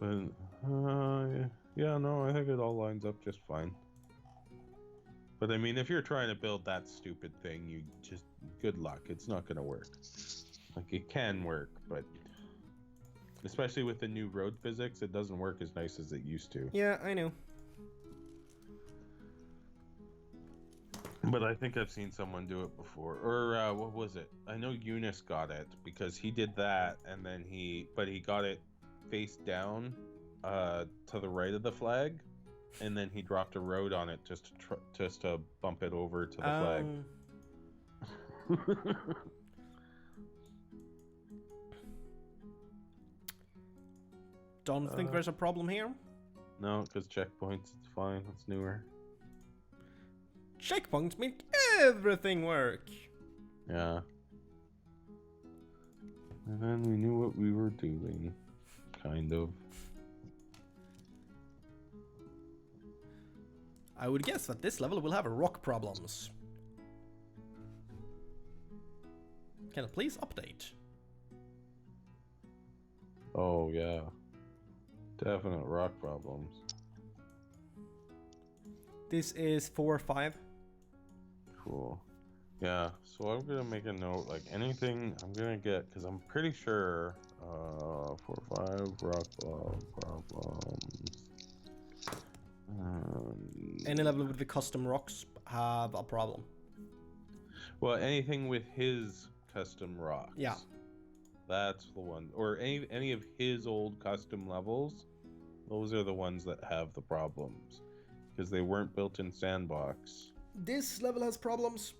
But yeah, no, I think it all lines up just fine. But I mean, if you're trying to build that stupid thing, you just, good luck. It's not gonna work. Like, it can work, but especially with the new road physics, it doesn't work as nice as it used to.
Yeah, I know.
But I think I've seen someone do it before. Or what was it? I know Eunice got it, because he did that, and then he got it face down to the right of the flag, and then he dropped a road on it just to bump it over to the flag.
Don't think there's a problem here.
No, because checkpoints, it's fine. It's newer.
Checkpoints make everything work.
Yeah. And then we knew what we were doing. Kind of.
I would guess that this level will have rock problems. Can it please update?
Oh, yeah. Definite rock problems.
This is 4-5.
Cool. Yeah, so I'm gonna make a note, like, anything I'm gonna get, because I'm pretty sure 4-5 rock problems.
Any level with the custom rocks have a problem.
Well, anything with his custom rocks.
Yeah.
That's the one. Or any of his old custom levels. Those are the ones that have the problems. Because they weren't built in sandbox.
This level has problems.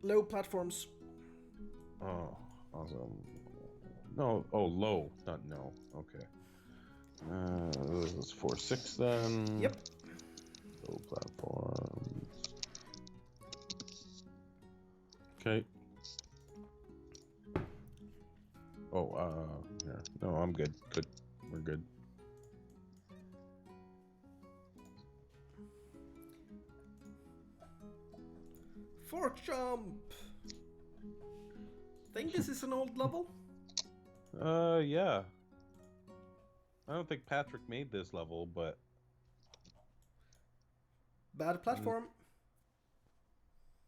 Low platforms.
Oh, awesome. No, oh, low, not no. Okay. This is 4-6 then.
Yep.
Low platforms. Okay. Oh, yeah. No, I'm good. Good. We're good.
Fork jump! Think this is an old level?
Yeah. I don't think Patrick made this level, but...
Bad platform.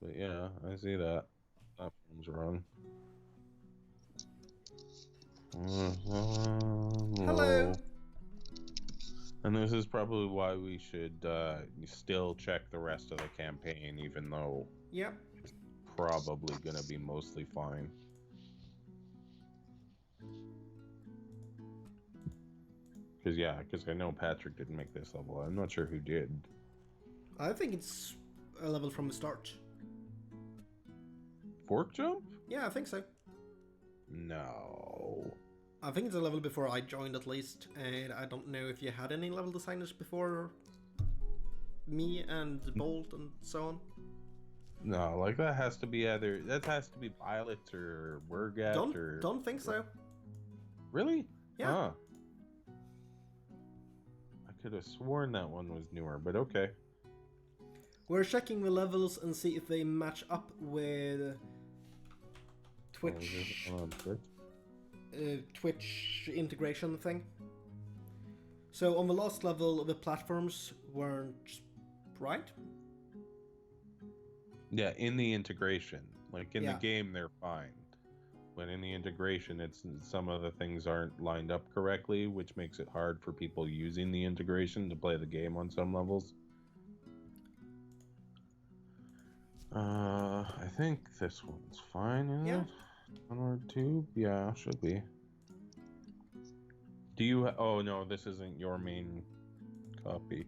But yeah, I see that. Platform's wrong.
Hello.
And this is probably why we should still check the rest of the campaign, even though
Yep.
it's probably gonna be mostly fine. Because I know Patrick didn't make this level. I'm not sure who did.
I think it's a level from the start.
Fork jump?
Yeah, I think so.
No.
I think it's a level before I joined at least, and I don't know if you had any level designers before me and Bolt and so on.
No, like that has to be pilots or Wurgat or...
Don't think so.
Really?
Yeah.
Huh. I could have sworn that one was newer, but okay.
We're checking the levels and see if they match up with Twitch. Twitch integration thing. So on the last level, the platforms weren't right.
Yeah, in the integration, like in the
Yeah.
game, they're fine. But in the integration, it's some of the things aren't lined up correctly, which makes it hard for people using the integration to play the game on some levels. I think this one's fine, isn't it? One or two? Yeah, should be. Do you... Oh, no, this isn't your main copy.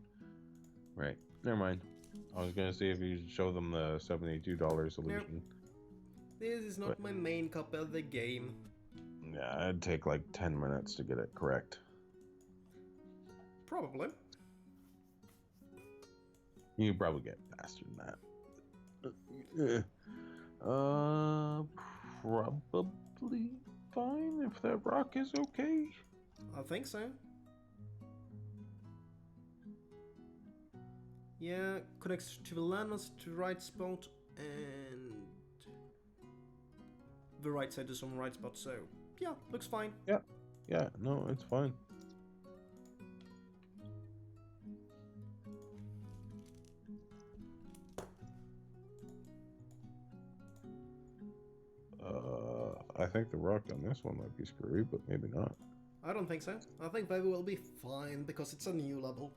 Right. Never mind. I was going to see if you show them the $72 solution.
Nope. This is not my main copy of the game.
Yeah, it'd take like 10 minutes to get it correct.
Probably.
You probably get faster than that. Probably fine if that rock is okay.
I think so. Yeah, connects to the landmass to the right spot and the right side is on the right spot, so yeah, looks fine.
Yeah, no, it's fine. I think the rock on this one might be screwy, but maybe not.
I don't think so. I think they will be fine because it's a new level.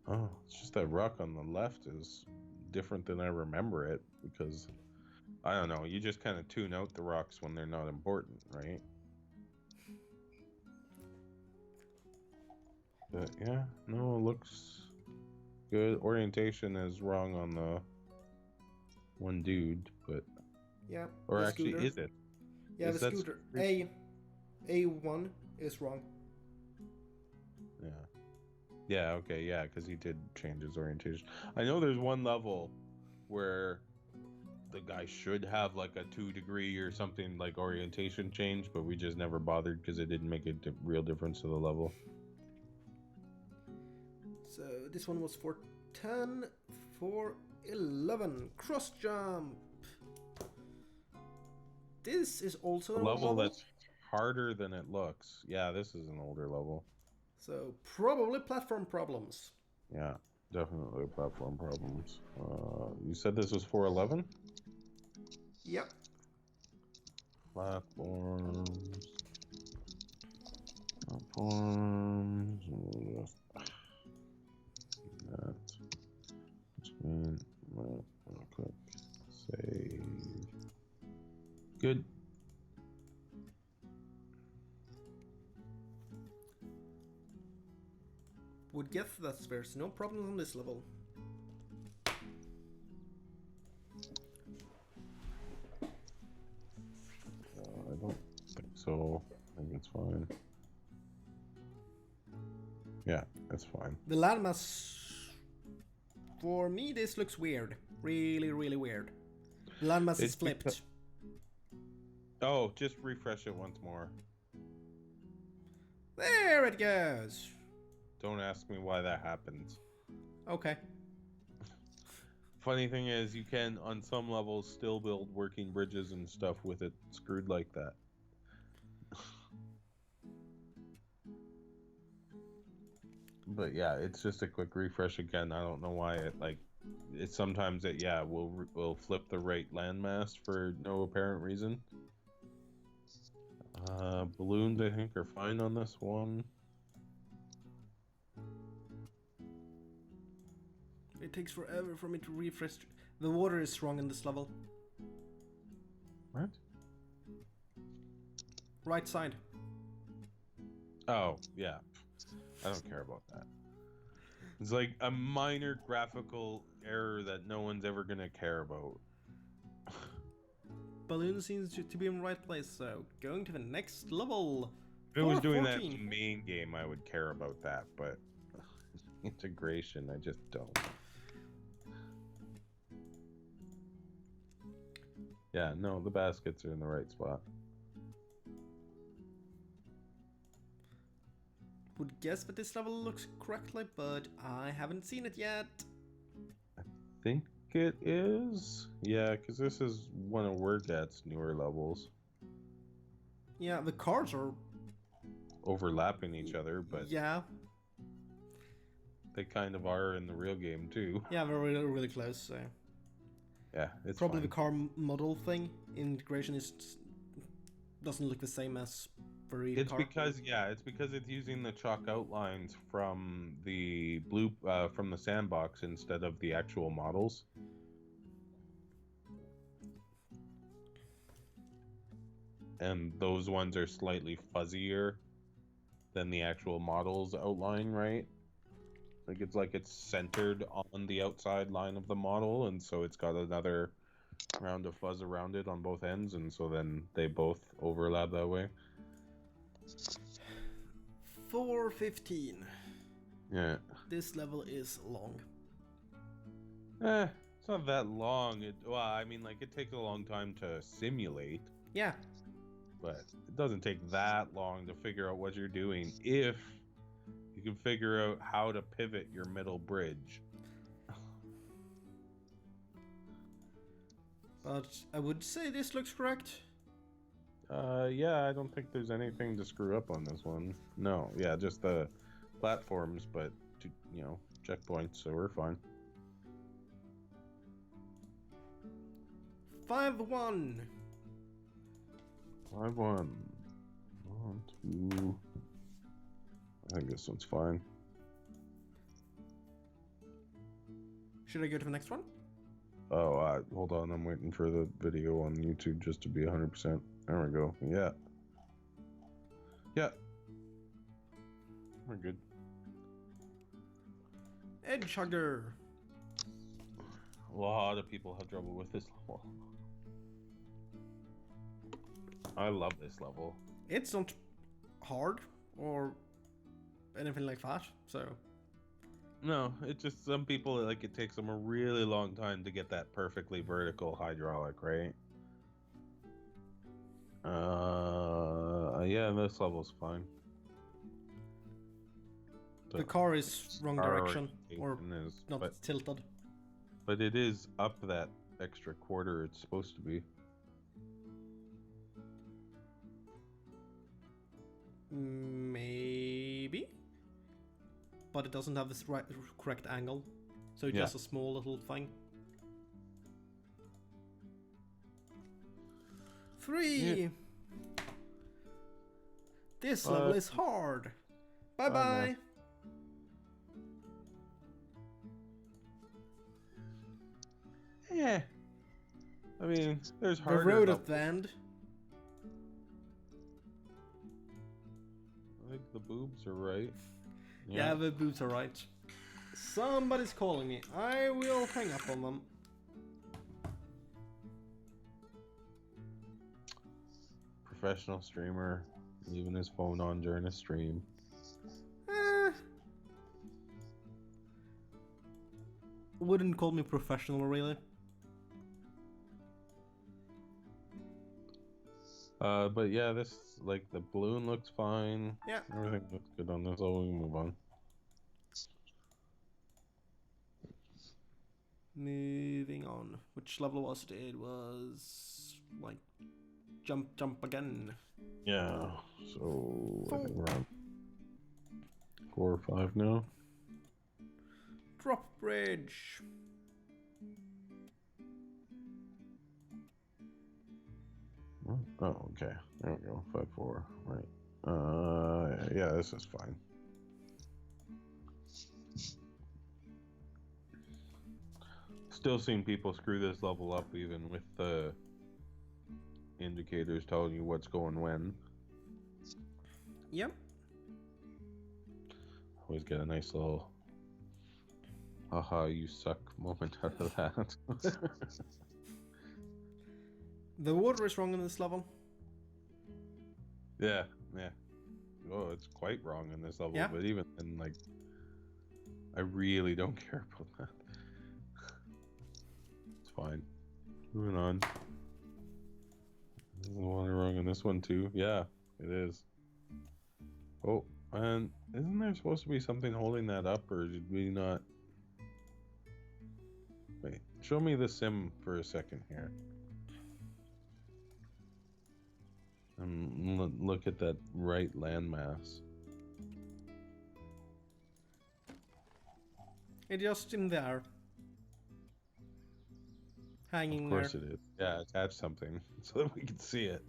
Oh, it's just that rock on the left is different than I remember it because, I don't know, you just kind of tune out the rocks when they're not important, right? But yeah, no, it looks good. Orientation is wrong on the one dude, but...
Yeah.
Or actually,
scooter.
is it?
Yeah,
Is
the scooter. A1 is wrong.
Yeah. Yeah, okay, yeah, because he did change his orientation. I know there's one level where the guy should have like a 2-degree or something like orientation change, but we just never bothered because it didn't make a real difference to the level.
So this one was 410, 411. Cross jump. This is also
A
an
level
old
that's harder than it looks. Yeah, this is an older level.
So probably platform problems.
Yeah, definitely platform problems. You said this was 411?
Yep.
Platforms. That. Screen. Real quick. Save. Good.
Would guess that there's no problems on this level.
I don't think so. I think it's fine. Yeah, that's fine.
The landmass... For me, this looks weird. Really, really weird. The landmass is flipped.
Oh, just refresh it once more.
There it goes.
Don't ask me why that happens.
Okay.
Funny thing is, you can, on some levels, still build working bridges and stuff with it screwed like that. But yeah, it's just a quick refresh again. I don't know why it sometimes will flip the right landmass for no apparent reason. Balloons I think are fine on this one.
It takes forever for me to refresh. The water is wrong in this level.
What?
Right side.
Oh, yeah. I don't care about that. It's like a minor graphical error that no one's ever gonna care about.
Balloon seems to be in the right place, so going to the next level.
If it was doing that in the main game, I would care about that, but integration, I just don't. Yeah, no, the baskets are in the right spot.
Would guess that this level looks correctly, but I haven't seen it yet.
I think it is. Yeah, because this is one of Wordgat's newer levels.
Yeah, the cars are
overlapping each other, but
yeah,
they kind of are in the real game too.
Yeah, they're really, really close. So
yeah, it's
probably
fine.
The car model thing. Integration doesn't look the same as for each
it's
car.
It's because it's using the chalk outlines from the from the sandbox instead of the actual models. And those ones are slightly fuzzier than the actual models outline, right? Like it's centered on the outside line of the model, and so it's got another round of fuzz around it on both ends, and so then they both overlap that way.
4:15.
Yeah.
This level is long.
It's not that long. I mean, like, it takes a long time to simulate.
Yeah.
But it doesn't take that long to figure out what you're doing if you can figure out how to pivot your middle bridge.
But I would say this looks correct.
Yeah, I don't think there's anything to screw up on this one. No, yeah, just the platforms, but, checkpoints, so we're fine.
5-1.
5-1. 1, 2. I think this one's fine.
Should I go to the next one?
Oh, hold on. I'm waiting for the video on YouTube just to be 100%. There we go. Yeah. Yeah. We're good.
Edge Hugger.
A lot of people have trouble with this level. I love this level.
It's not hard or anything like that, so.
No, it's just some people, it takes them a really long time to get that perfectly vertical hydraulic, right? Yeah, this level's fine.
The car is wrong direction, or not tilted.
But it is up that extra quarter it's supposed to be.
Maybe. But it doesn't have this correct angle. So it's just a small little thing. 3! Yeah. This level is hard. Bye-bye.
Yeah. I mean, there's harder.
The road at the end.
I think the boobs are right.
Yeah, the boobs are right. Somebody's calling me. I will hang up on them.
Professional streamer, leaving his phone on during a stream.
Wouldn't call me professional, really.
But yeah, this, the balloon looks fine.
Yeah.
Everything looks good on this, so we can move on.
Moving on. Which level was it? It was, jump again.
Yeah, so I think we're on 4 or 5 now.
drop bridge.
Oh, okay. There we go. 5-4. Right. Yeah, this is fine. Still seeing people screw this level up even with the indicators telling you what's going when.
Yep.
Always get a nice little haha you suck moment out of that.
The water is wrong in this level.
Yeah. Oh, it's quite wrong in this level,
Yeah.
but even then, like, I really don't care about that. It's fine. Moving on. Is the water wrong in this one too? Yeah, it is. Oh, and isn't there supposed to be something holding that up, or did we not? Wait, show me the sim for a second here. Look at that right landmass.
It's just in there. Hanging
Of course
there.
it is. Yeah, attach something so that we can see it.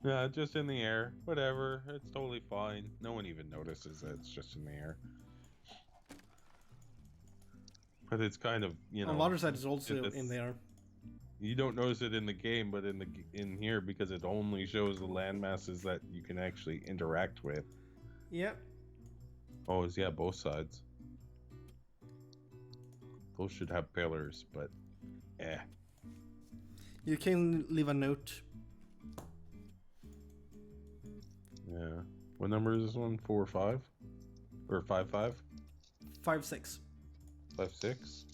Yeah, just in the air. Whatever. It's totally fine. No one even notices that it's just in the air. But it's kind of, you know.
On the other side, it's also in there.
You don't notice it in the game, but in here, because it only shows the land masses that you can actually interact with.
Yep.
Oh, yeah, both sides. Those should have pillars, but
You can leave a note.
Yeah. What number is this one? 4 or 5? Or 5-5?
5-6.
5-6?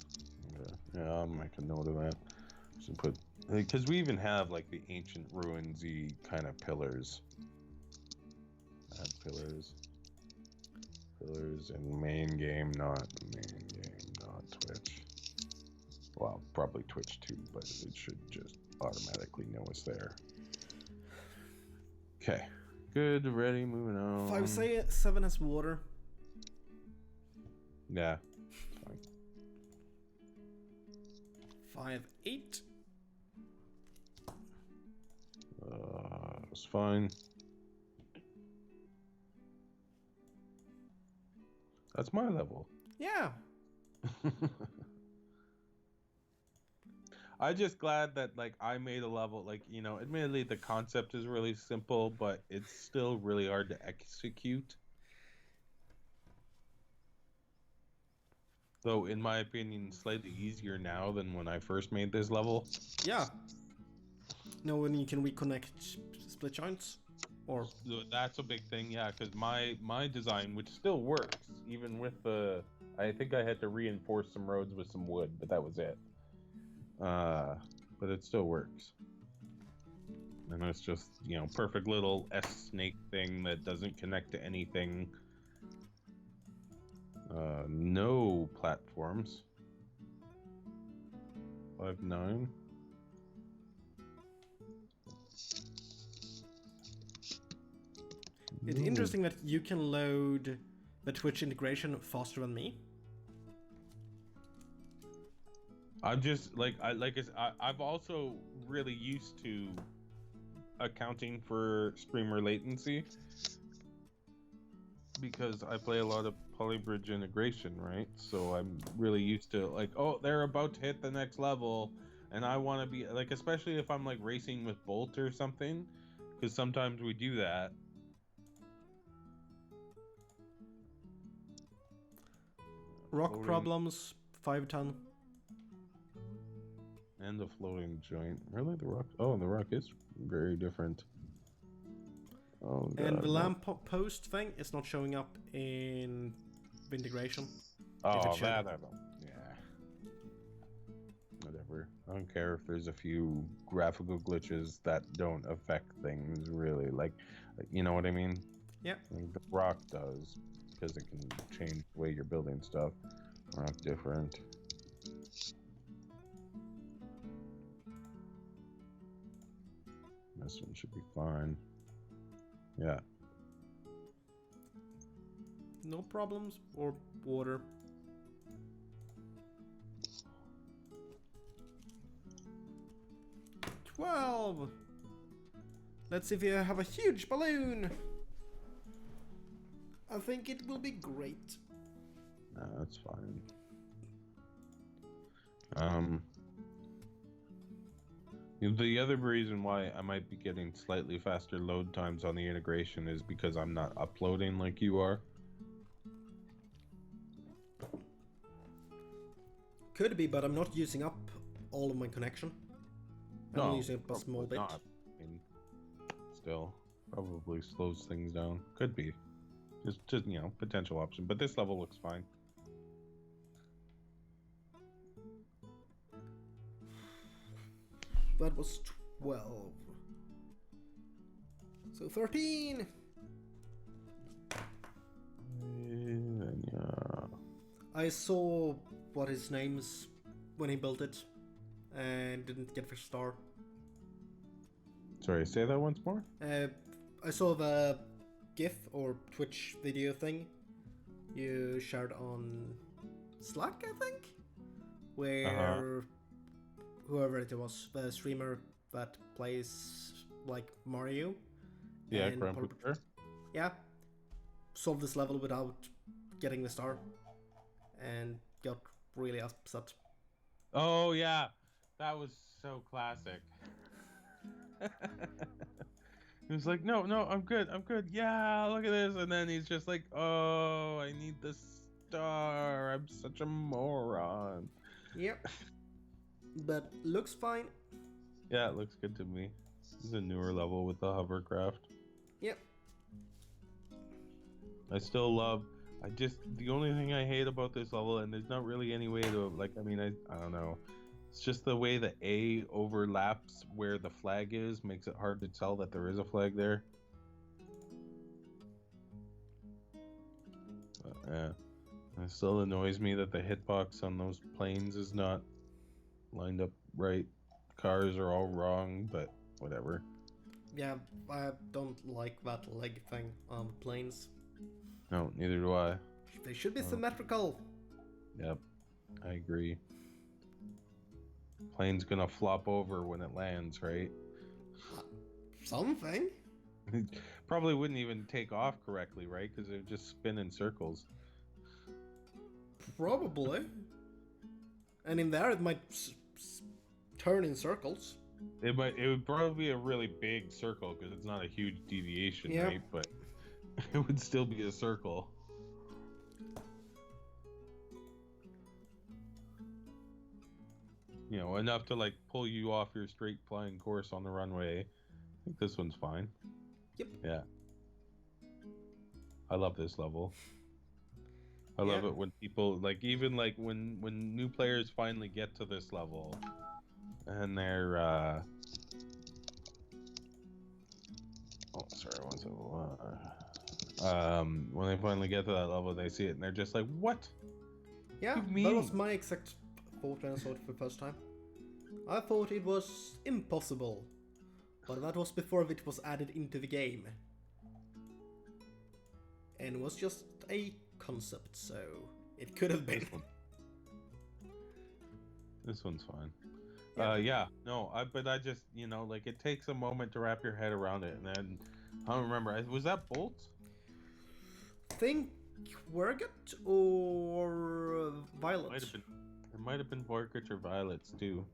Yeah, I'll make a note of that. Just put, because we even have like the ancient ruinsy kind of pillars. Add pillars. Pillars in main game, not Twitch. Well, probably Twitch too, but it should just automatically know it's there. Okay. Good, ready, moving on.
5-7 has water.
Yeah.
5-8.
It's fine. That's my level.
Yeah.
I'm just glad that like I made a level, like, you know, admittedly the concept is really simple, but it's still really hard to execute. Though, in my opinion, slightly easier now than when I first made this level.
Yeah. Know when you can reconnect split joints? Or
that's a big thing, yeah, because my design, which still works, even with the, I think I had to reinforce some roads with some wood, but that was it. But it still works. And it's just, you know, perfect little S-snake thing that doesn't connect to anything. No platforms. 5-9.
it's interesting that you can load the Twitch integration faster than me.
I'm just I've also really used to accounting for streamer latency because I play a lot of polybridge integration, right? So I'm really used to like, oh, they're about to hit the next level, and I want to be like, especially if I'm like racing with Bolt or something, because sometimes we do that.
Rock
Floating.
problems, 5-10.
And the floating joint. Really, the rock? Oh, the rock is very different. Oh, God,
And the lamp post thing is not showing up in the integration.
Oh, that I don't. Yeah. Whatever. I don't care if there's a few graphical glitches that don't affect things really. Like, you know what I mean?
Yeah.
Like the rock does, because it can change the way you're building stuff. Rock different. This one should be fine. Yeah.
No problems or water. 12. Let's see if you have a huge balloon. I think it will be great.
No, that's fine. The other reason why I might be getting slightly faster load times on the integration is because I'm not uploading like you are.
Could be, but I'm not using up all of my connection. I'm only using up a small bit.
Not. I mean, still, probably slows things down. Could be. Just you know, potential option. But this level looks fine.
That was 12. So 13.
Yeah.
I saw what his name's when he built it and didn't get a star.
Sorry, say that once more?
I saw the GIF or Twitch video thing you shared on Slack, I think, where whoever it was, the streamer that plays like Mario,
Yeah,
and yeah, solved this level without getting the star and got really upset.
Oh yeah, that was so classic. He was like, no, I'm good. Yeah, look at this. And then he's just like, oh, I need the star. I'm such a moron.
Yep. But looks fine.
Yeah, it looks good to me. This is a newer level with the hovercraft.
Yep.
I still love... the only thing I hate about this level, and there's not really any way to, like, I mean, I don't know. It's just the way the A overlaps where the flag is, makes it hard to tell that there is a flag there. Yeah. It still annoys me that the hitbox on those planes is not lined up right. The cars are all wrong, but whatever.
Yeah, I don't like that leg thing on planes.
No, neither do I.
They should be symmetrical.
Yep, I agree. Plane's gonna flop over when it lands, right?
Something.
Probably wouldn't even take off correctly, right? Because it would just spin in circles.
Probably. And in there, it might turn in circles.
It would probably be a really big circle because it's not a huge deviation,
Yep.
right? But it would still be a circle. You know, enough to like pull you off your straight flying course on the runway. I think this one's fine.
Yep.
Yeah. I love this level. I love it when people like, even like when new players finally get to this level and they're oh sorry, when they finally get to that level, they see it and they're just like, what?
Yeah, that was my exact thought when I saw it for the first time. I thought it was impossible, but that was before it was added into the game. And it was just a concept, so it could have been.
This one's fine.
Yeah.
But I just, you know, like, it takes a moment to wrap your head around it, and then I don't remember. Was that Bolt?
Think Werget or Violet?
It might have been Vorkut or Violets too.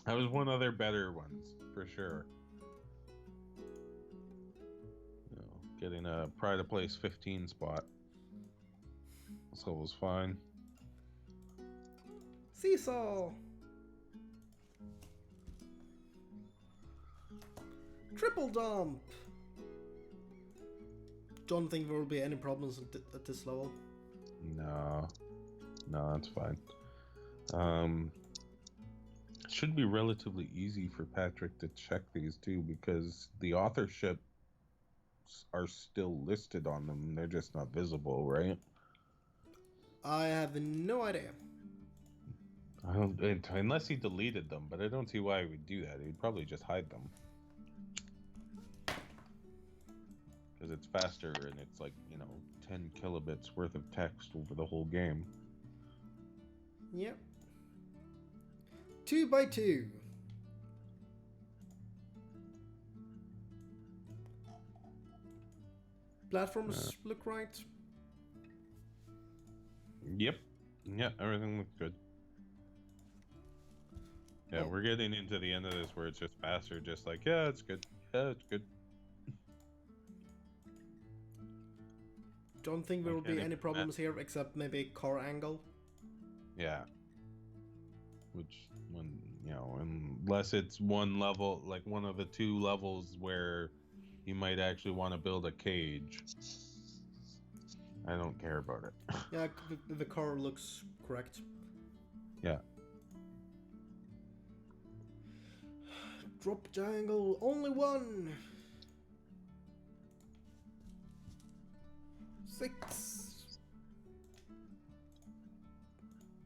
That was one of their better ones for sure. You know, getting a Pride of Place 15 spot. So it was fine.
Seesaw. Triple dump. Don't think there will be any problems at this level.
No, that's fine. It should be relatively easy for Patrick to check these too, because the authorships are still listed on them. They're just not visible, right?
I have no idea.
Unless he deleted them, but I don't see why he would do that. He'd probably just hide them. Because it's faster and it's like, you know, 10 kilobits worth of text over the whole game.
Yep. 2x2. Platforms look right.
Yep. Yeah, everything looks good. Yeah,
Oh,
we're getting into the end of this where it's just faster, just like, yeah, it's good. Yeah, it's good.
don't think there
I
will
can't
be
even
any problems here except maybe car angle.
Yeah. Which one, unless it's one level, like one of the two levels where you might actually want to build a cage. I don't care about it.
Yeah, the car looks correct.
Yeah.
Drop angle, only one. 6.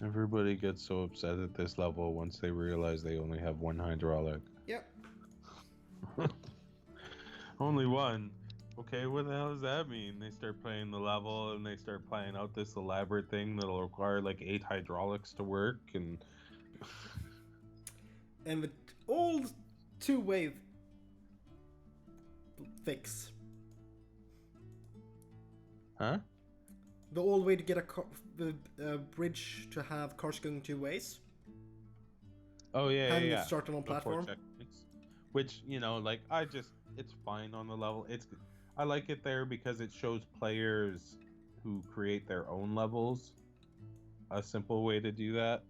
Everybody gets so upset at this level once they realize they only have one hydraulic.
Yep.
Only one. Okay, what the hell does that mean? They start playing the level and they start playing out this elaborate thing that'll require like 8 hydraulics to work and
And the old two-way fix.
huh?
The old way to get the bridge to have cars going 2 ways.
Oh yeah,
Having
yeah.
it started on
Before
platform.
checkpoints. Which, like it's fine on the level. I like it there because it shows players who create their own levels a simple way to do that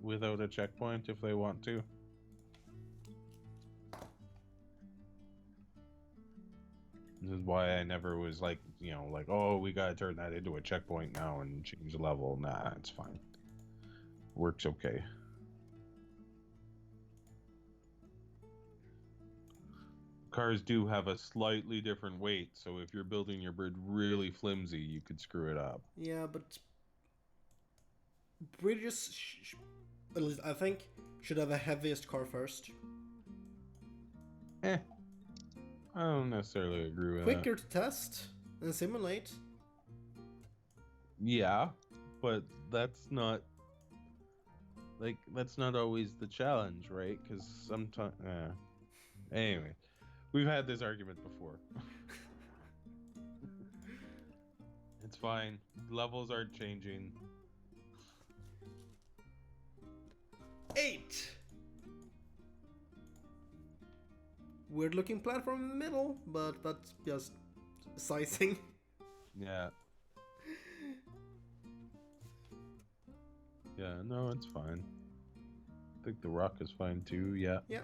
without a checkpoint if they want to. This is why I never was like, like, oh, we gotta turn that into a checkpoint now and change the level. Nah, it's fine. Works okay. Cars do have a slightly different weight, so if you're building your bridge really flimsy, you could screw it up.
Yeah, but bridges, at least I think, should have the heaviest car first.
Eh, I don't necessarily agree with
Quicker
that.
to test and simulate.
Yeah, but that's not always the challenge, right? Because sometimes, anyway, we've had this argument before. It's fine. Levels aren't changing.
8. Weird looking platform in the middle, but that's just sizing.
Yeah. Yeah, no, it's fine. I think the rock is fine too, yeah.
Yeah.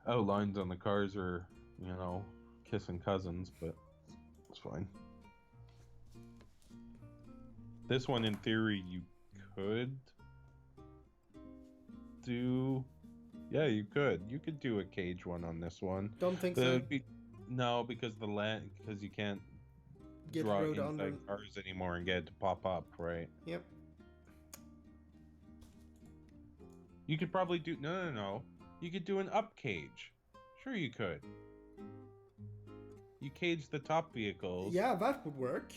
Outlines on the cars are, kissing cousins, but it's fine. This one, in theory, you could do. Yeah, you could. You could do a cage one on this one.
Don't think so.
No, because because you can't
Get
draw
road
inside
under.
cars anymore and get it to pop up, right?
Yep.
You could probably do. No. You could do an up cage. Sure, you could. You cage the top vehicles.
Yeah, that would work.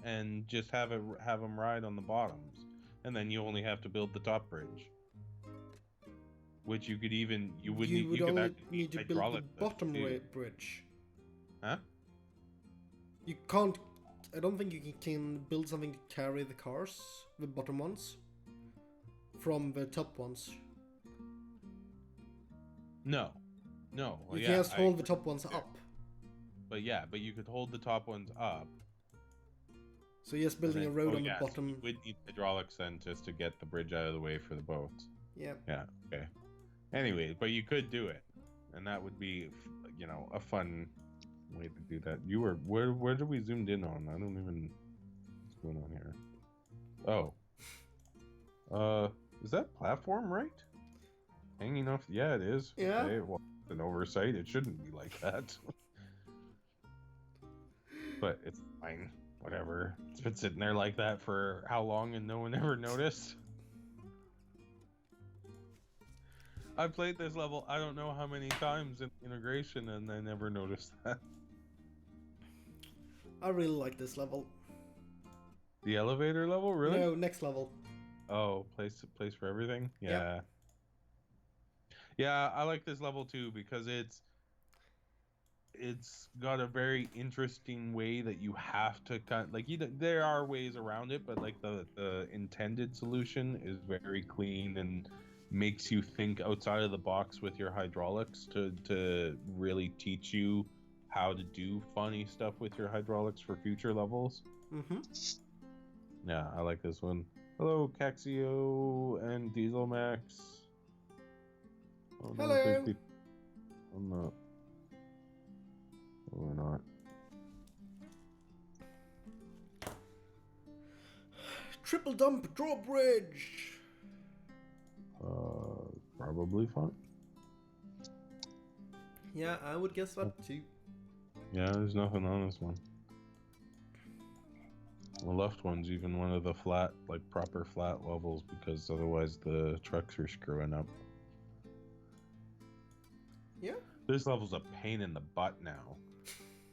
And just have them ride on the bottoms, and then you only have to build the top bridge. Which you could even you would
only need to build the bottom bridge.
Huh?
You can't. I don't think you can build something to carry the cars, the bottom ones, from the top ones.
No. Well,
You can't hold the top ones up.
But you could hold the top ones up.
So just building a road on the bottom.
So you would need hydraulics then just to get the bridge out of the way for the boats.
Yeah.
Yeah. Okay. Anyway, but you could do it, and that would be, a fun way to do that. You were where did we zoomed in on? I don't even. What's going on here? Oh. Is that platform right? Hanging off? Yeah, it is.
Yeah.
Okay, well, it's an oversight. It shouldn't be like that. But it's fine. Whatever. It's been sitting there like that for how long and no one ever noticed? I played this level I don't know how many times in integration and I never noticed that.
I really like this level.
The elevator level, really?
No, next level.
Oh, place for everything? Yeah. Yeah, I like this level too because it's it's got a very interesting way that you have to like there are ways around it, but like the intended solution is very clean and makes you think outside of the box with your hydraulics to really teach you how to do funny stuff with your hydraulics for future levels.
Mm-hmm.
Yeah, I like this one. Hello, Caxio and Diesel Max. I don't know if there's
Hello.
people. I'm not. We're not.
Triple dump drawbridge.
Probably fine.
Yeah, I would guess that too.
Yeah, there's nothing on this one. The left one's even one of the flat, like proper flat levels, because otherwise the trucks are screwing up.
Yeah.
This level's a pain in the butt now.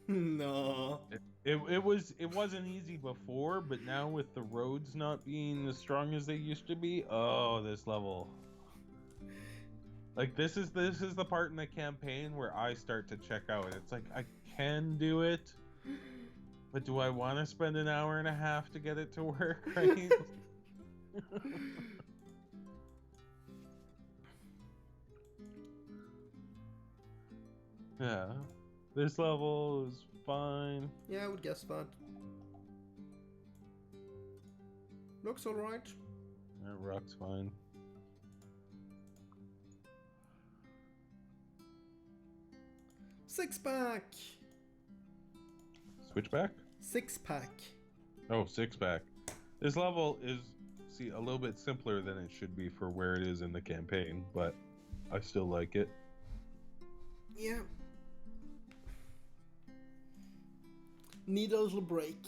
No.
It wasn't easy before, but now with the roads not being as strong as they used to be, oh, this level. Like this is the part in the campaign where I start to check out. It's like I can do it, but do I want to spend an hour and a half to get it to work, right? Yeah. This level is fine.
Yeah, I would guess that. Looks alright.
That rock's fine.
Six pack.
Switchback?
Six pack.
Oh, six pack. This level is, see, a little bit simpler than it should be for where it is in the campaign, but I still like it.
Yeah. Need a little break.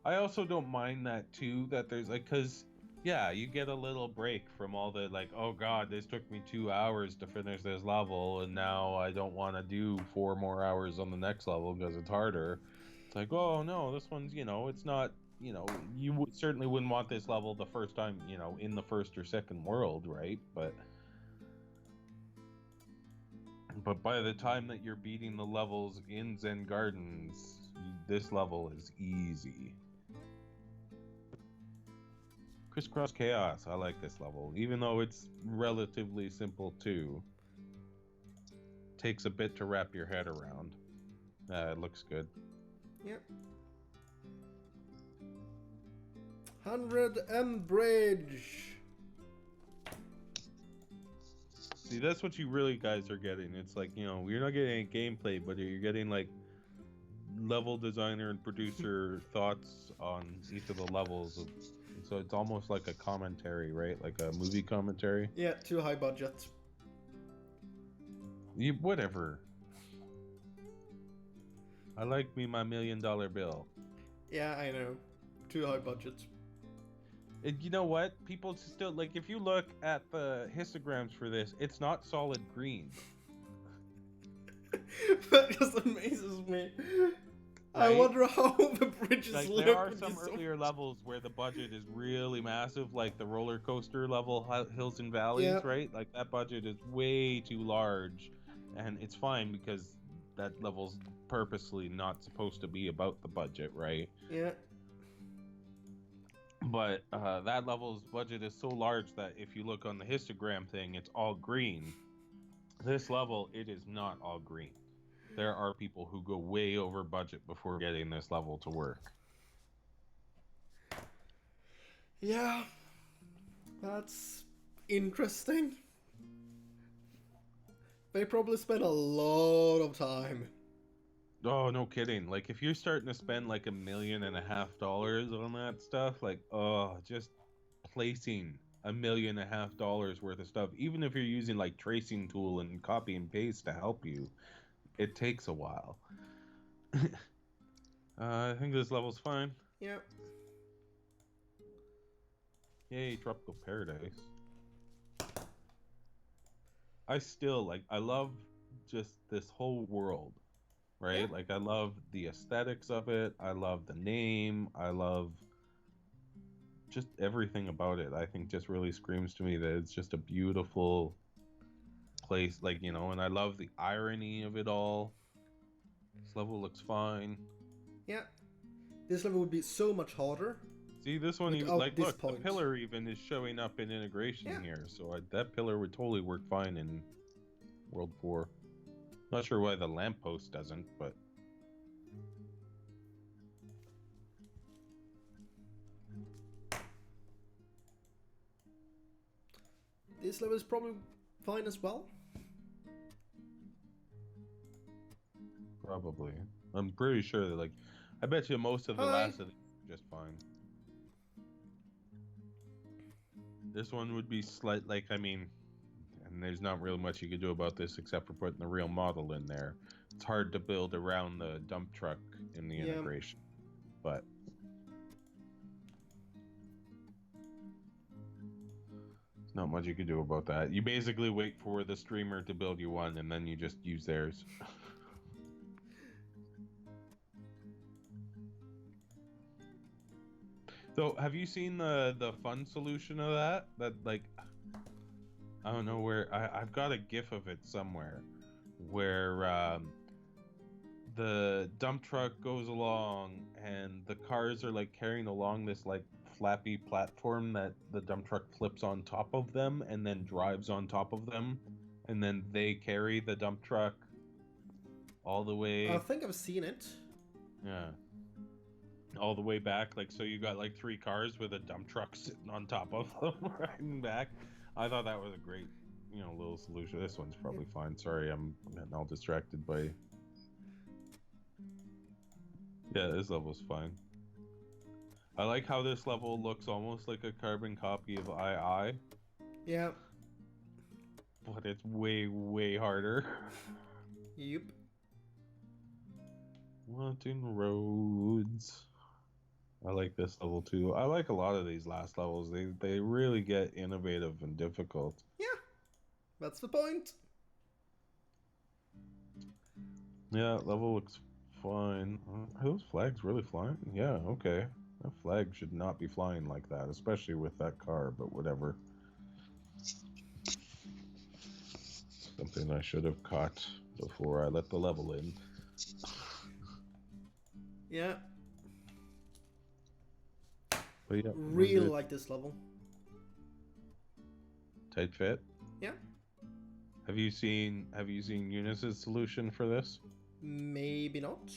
I also don't mind that too, that there's like, cause yeah, you get a little break from all the like, oh god, this took me 2 hours to finish this level, and now I don't want to do 4 more hours on the next level because it's harder. It's like, oh no, this one's, it's not, you certainly wouldn't want this level the first time, in the first or second world, right? But by the time that you're beating the levels in Zen Gardens, this level is easy. Crisscross Chaos, I like this level, even though it's relatively simple too. Takes a bit to wrap your head around. It looks good.
Yep. 100 M Bridge.
See, that's what you really guys are getting. It's like, you're not getting any gameplay, but you're getting like level designer and producer thoughts on each of the levels. So it's almost like a commentary, right? Like a movie commentary.
Yeah, too high budget.
Whatever. I like me my $1 million bill.
Yeah, I know. Too high budget.
And you know what? People still, like, if you look at the histograms for this, it's not solid green.
That just amazes me. Right? I wonder how the bridges
like,
look.
there are some earlier levels where the budget is really massive, like the roller coaster level, Hills and Valleys, right? Like, that budget is way too large, and it's fine because that level's purposely not supposed to be about the budget, right?
Yeah.
But that level's budget is so large that if you look on the histogram thing, it's all green. This level, it is not all green. There are people who go way over budget before getting this level to work.
Yeah, that's interesting. They probably spent a lot of time.
Oh, no kidding. Like, if you're starting to spend like $1.5 million on that stuff, like, just placing $1.5 million worth of stuff, even if you're using like tracing tool and copy and paste to help you, it takes a while. I think this level's fine.
Yep.
Yay, Tropical Paradise. I still, I love just this whole world, right? Yeah. Like, I love the aesthetics of it. I love the name. I love just everything about it. I think just really screams to me that it's just a beautiful place, and I love the irony of it all. This level looks fine.
Yeah. This level would be so much harder.
See, this one even,
Without
like,
this
look,
point.
the pillar even is showing up in integration
Yeah.
here. So that pillar would totally work fine in World 4. Not sure why the lamppost doesn't, but...
This level is probably fine as well.
Probably. I'm pretty sure that, like, I bet you most of the last of these are just fine. This one would be slight, like, I mean, and there's not really much you could do about this except for putting the real model in there. It's hard to build around the dump truck in the integration, but there's not much you could do about that. You basically wait for the streamer to build you one, and then you just use theirs. So, have you seen the fun solution of that? That, like, I don't know where, I've got a GIF of it somewhere, where the dump truck goes along and the cars are like carrying along this like flappy platform that the dump truck flips on top of them and then drives on top of them, and then they carry the dump truck all the way.
I think I've seen it.
Yeah. All the way back, like, so you got like 3 cars with a dump truck sitting on top of them riding back. I thought that was a great, you know, little solution. This one's probably fine. Sorry, I'm getting all distracted by... Yeah, this level's fine. I like how this level looks almost like a carbon copy of II.
Yeah.
But it's way, way harder.
Yep.
Wanting roads. I like this level too. I like a lot of these last levels. They really get innovative and difficult.
Yeah. That's the point.
Yeah, level looks fine. Are those flags really flying? Yeah, okay. That flag should not be flying like that, especially with that car, but whatever. Something I should have caught before I let the level in.
Yeah.
But yeah,
really like this level.
Tight fit?
Yeah.
Have you seen Eunice's solution for this?
Maybe not.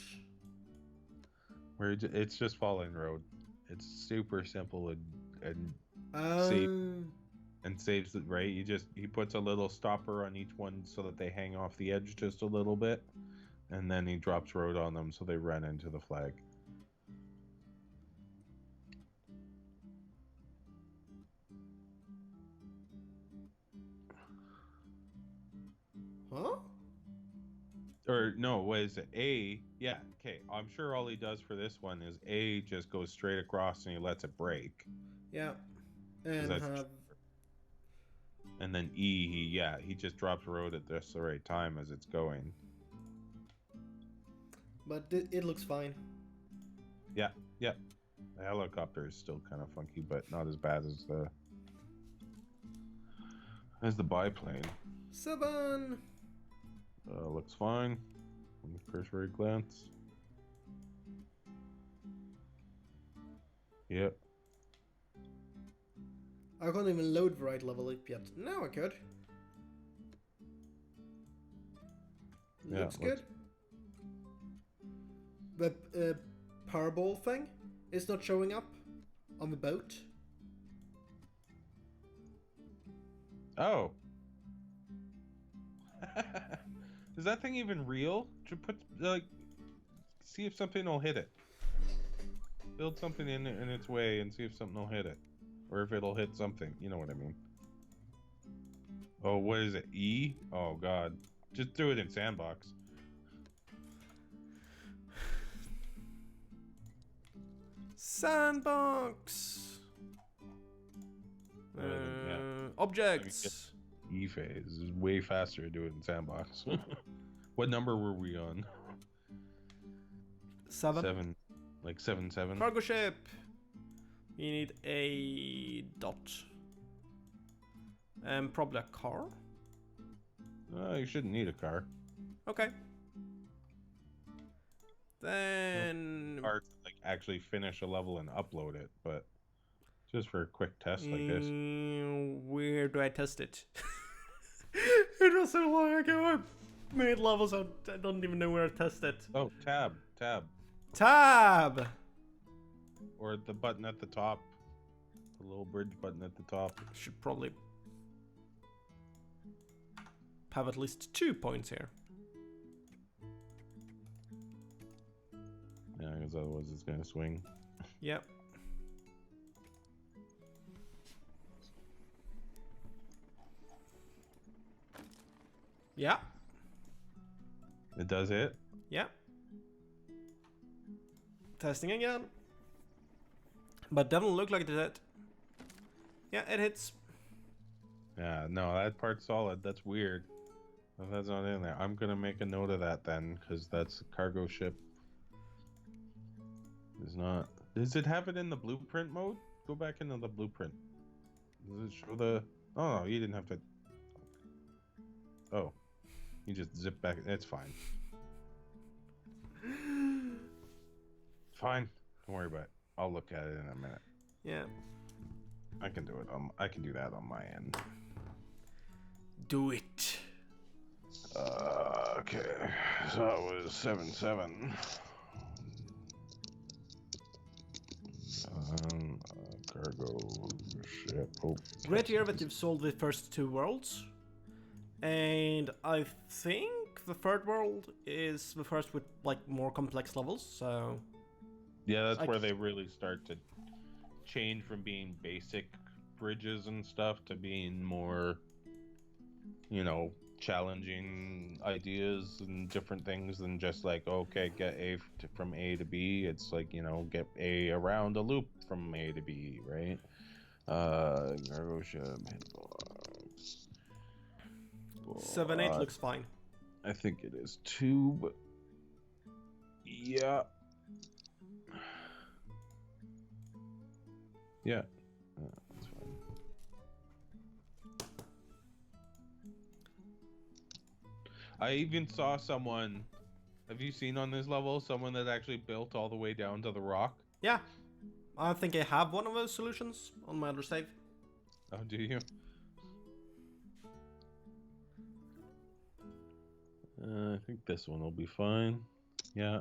Where it's just following road. It's super simple and saves it, right? He puts a little stopper on each one so that they hang off the edge just a little bit, and then he drops road on them so they run into the flag.
Huh?
Or no, what is it? A, yeah, okay. I'm sure all he does for this one is A just goes straight across and he lets it break.
Yeah.
And then E, he just drops road at just the right time as it's going.
But it looks fine.
Yeah. The helicopter is still kind of funky, but not as bad as the biplane.
7.
Looks fine on the cursory glance. Yep.
I can't even load the right level up yet. Now I could.
Yeah,
looks good. The powerball thing is not showing up on the boat.
Oh. Is that thing even real? Should put, like, see if something will hit it. Build something in its way and see if something will hit it. Or if it'll hit something. You know what I mean. Oh, what is it? E? Oh, God. Just do it in Sandbox.
Sandbox! Objects!
E phase is way faster to do it in Sandbox. What number were we on?
7.
7. Like 7.
Cargo ship! You need a dot. Probably a car?
You shouldn't need a car.
Okay. Then
Hard to like actually finish a level and upload it, but just for a quick test, I guess.
where do I test it? It was so long ago. I made levels. I don't even know where I test it.
Oh, tab,
Tab.
or the button at the top, the little bridge button at the top.
Should probably have at least 2 points here.
Yeah, because otherwise it's gonna swing.
Yep. Yeah.
It does hit.
Yeah. Testing again. But doesn't look like it hit. Yeah, it hits.
Yeah, no, that part's solid. That's weird. If that's not in there, I'm gonna make a note of that then, because that's a cargo ship. Is not. Does it have it in the blueprint mode? Go back into the blueprint. Does it show the? Oh no, you didn't have to. Oh, you just zip back. It's fine. Fine. Don't worry about it. I'll look at it in a minute.
Yeah.
I can do it. I can do that on my end.
Do it.
Okay. So it was 7-7. Cargo ship. Oh,
Great to hear that you've solved the first 2 worlds. And I think the 3rd world is the first with like more complex levels, so
yeah, that's where they really start to change from being basic bridges and stuff to being more, you know, challenging ideas and different things than just like, okay, get A from A to B. It's like, you know, get A around a loop from A to B, right? Cargo ship, hitbox.
7-8 looks fine.
I think it is 2, but yeah. Yeah, that's fine. I even saw someone, have you seen on this level, someone that actually built all the way down to the rock?
Yeah. I think I have one of those solutions on my other save.
Oh, do you? I think this one will be fine. Yeah.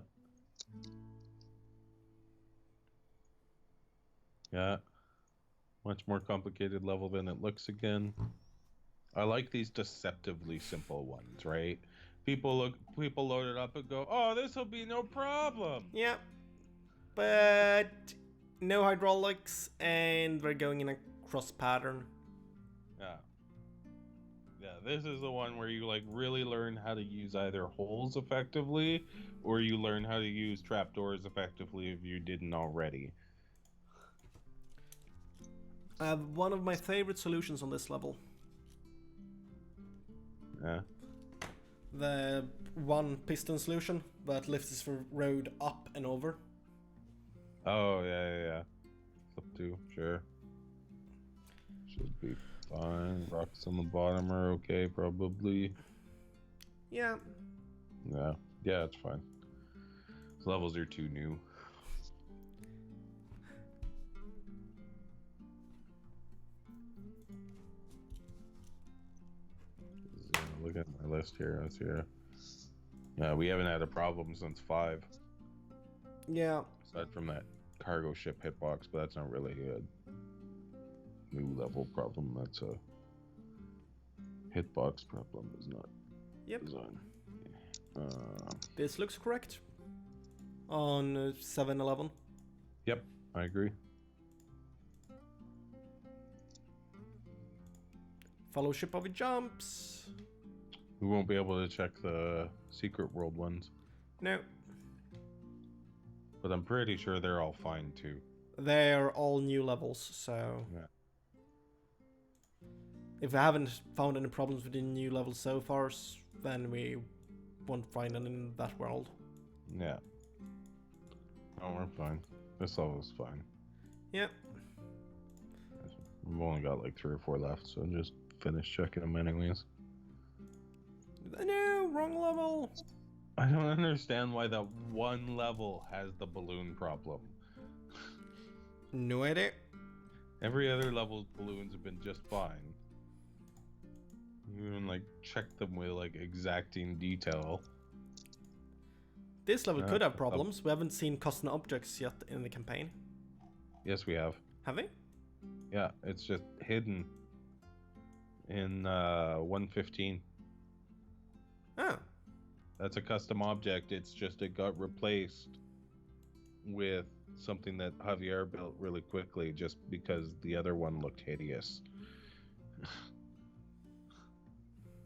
Yeah. Much more complicated level than it looks again. I like these deceptively simple ones, right? People load it up and go, "Oh, this will be no problem."
Yeah. But no hydraulics, and we're going in a cross pattern.
Yeah. Yeah, this is the one where you like really learn how to use either holes effectively, or you learn how to use trapdoors effectively if you didn't already.
I have one of my favorite solutions on this level.
Yeah.
The one piston solution that lifts the road up and over.
Oh, yeah. Flip 2, sure. Should be fine. Rocks on the bottom are okay, probably.
Yeah.
Yeah, it's fine. These levels are too new. Look at my list here. Let's hear. Yeah, we haven't had a problem since 5.
Yeah.
Aside from that cargo ship hitbox, but that's not really a new level problem. That's a hitbox problem, is not design.
This looks correct. On 7-11.
Yep, I agree.
Fellowship of Jumps.
We won't be able to check the secret world ones.
No.
But I'm pretty sure they're all fine too.
They're all new levels, so...
Yeah.
If we haven't found any problems with the new levels so far, then we won't find them in that world.
Yeah. Oh, we're fine. This level's fine.
Yep.
We've only got like 3 or 4 left, so just finish checking them anyways.
No, wrong level.
I don't understand why that one level has the balloon problem.
No idea.
Every other level's balloons have been just fine. You even like check them with like exacting detail.
This level could have problems. We haven't seen custom objects yet in the campaign.
Yes, we have.
Have we?
Yeah, it's just hidden in 115.
Oh.
That's a custom object. It's just it got replaced with something that Javier built really quickly just because the other one looked hideous.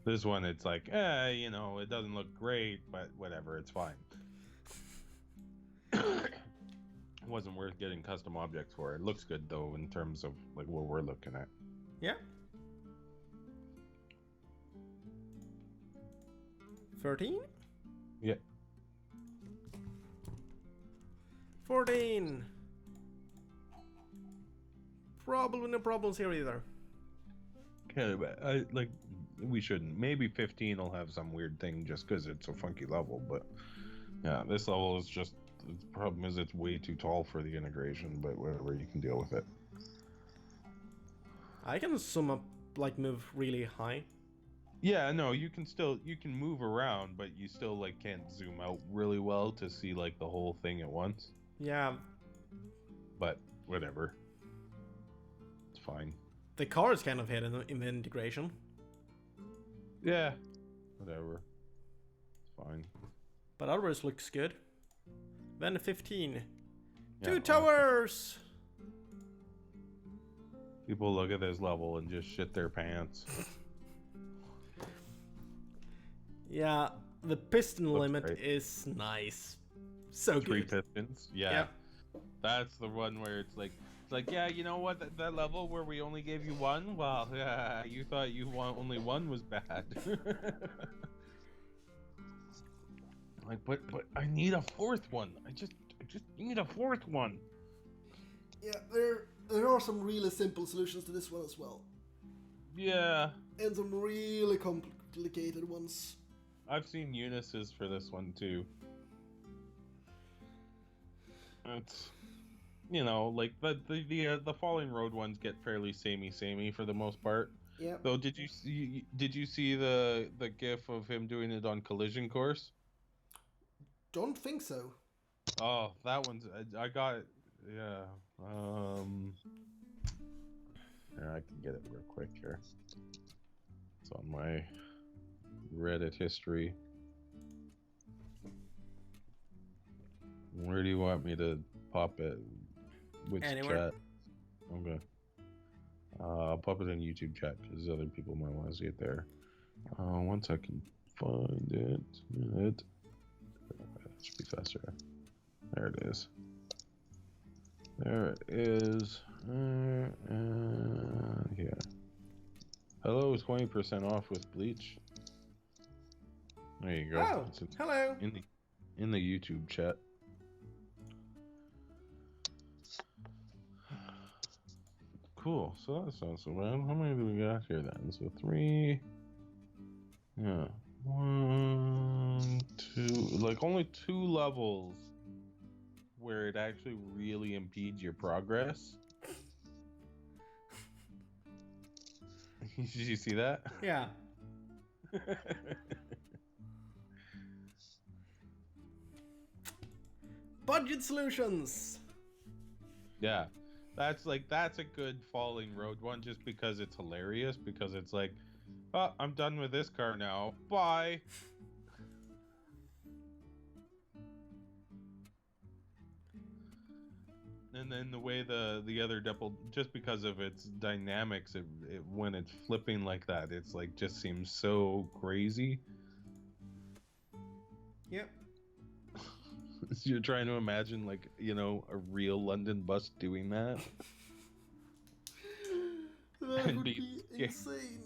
This one, it's like, you know, it doesn't look great, but whatever, it's fine. It wasn't worth getting custom objects for. It looks good though in terms of like what we're looking at.
Yeah. 13?
Yeah.
14. Probably no problems here either.
Okay, but we shouldn't. Maybe 15 will have some weird thing just because it's a funky level, but yeah, this level is just, the problem is it's way too tall for the integration, but whatever, you can deal with it.
I can sum up, like, move really high.
Yeah, no, you can move around, but you still like can't zoom out really well to see like the whole thing at once.
Yeah.
But whatever. It's fine.
The car is kind of hidden in the integration.
Yeah. Whatever. It's fine.
But otherwise looks good. Then 15.
Yeah,
2 towers!
People look at this level and just shit their pants.
Yeah, the piston
Looks
limit
great.
is nice. So
3
good.
pistons. Yeah.
Yep.
That's the one where it's like, yeah, you know what? That level where we only gave you 1? Well, yeah, you thought only 1 was bad. Like, but I need a 4th one. I just need a 4th one.
Yeah, there are some really simple solutions to this one as well.
Yeah.
And some really complicated ones.
I've seen Unisys for this one too. It's, you know, like the Falling Road ones get fairly samey for the most part.
Yeah.
Though, did you see the GIF of him doing it on Collision Course?
Don't think so.
Oh, that one's I got it. Yeah. Yeah, I can get it real quick here. It's on my Reddit history. Where do you want me to pop it? Which
Anywhere.
chat? Okay. I'll pop it in YouTube chat because other people might want to see it there. Once I can find it. That should be faster. There it is. There it is. Here. Hello, 20% off with Bleach. There you go.
Oh, hello.
In the YouTube chat. Cool. So that sounds so bad. How many do we got here then? So 3. Yeah. 1, 2. Like only 2 levels where it actually really impedes your progress. Did you see that?
Yeah. Budget solutions.
Yeah. That's a good Falling Road one just because it's hilarious, because it's like, oh, I'm done with this car now. Bye. And then the way the other double, just because of its dynamics, it when it's flipping like that, it's like just seems so crazy.
Yep.
You're trying to imagine, like, you know, a real London bus doing that.
That would be insane.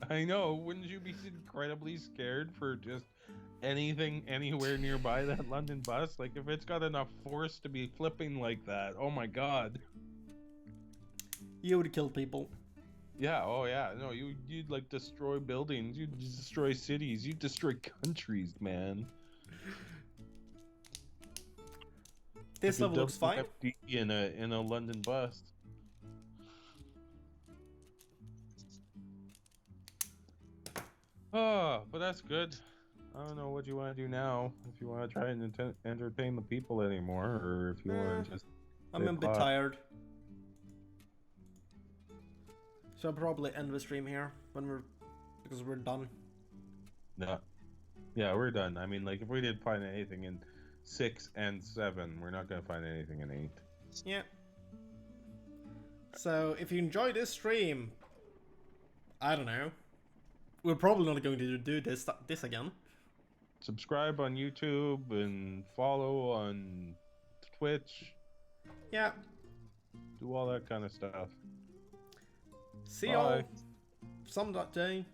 I know. Wouldn't you be incredibly scared for just anything anywhere nearby that London bus? Like, if it's got enough force to be flipping like that, oh my god.
You would kill people.
Yeah, oh yeah. No, you'd like destroy buildings, you'd destroy cities, you'd destroy countries, man.
This level looks fine.
WFD in a London bus. Oh, but that's good. I don't know what you want to do now. If you want to try and entertain the people anymore, or if you want to just.
I'm a bit tired. So I'll probably end the stream here because we're done.
No. Yeah, we're done. I mean, like, if we did find anything in 6 and 7, we're not gonna find anything in 8.
Yeah. So if you enjoy this stream, I don't know. We're probably not going to do this again.
Subscribe on YouTube and follow on Twitch.
Yeah.
Do all that kind of stuff.
See y'all some day.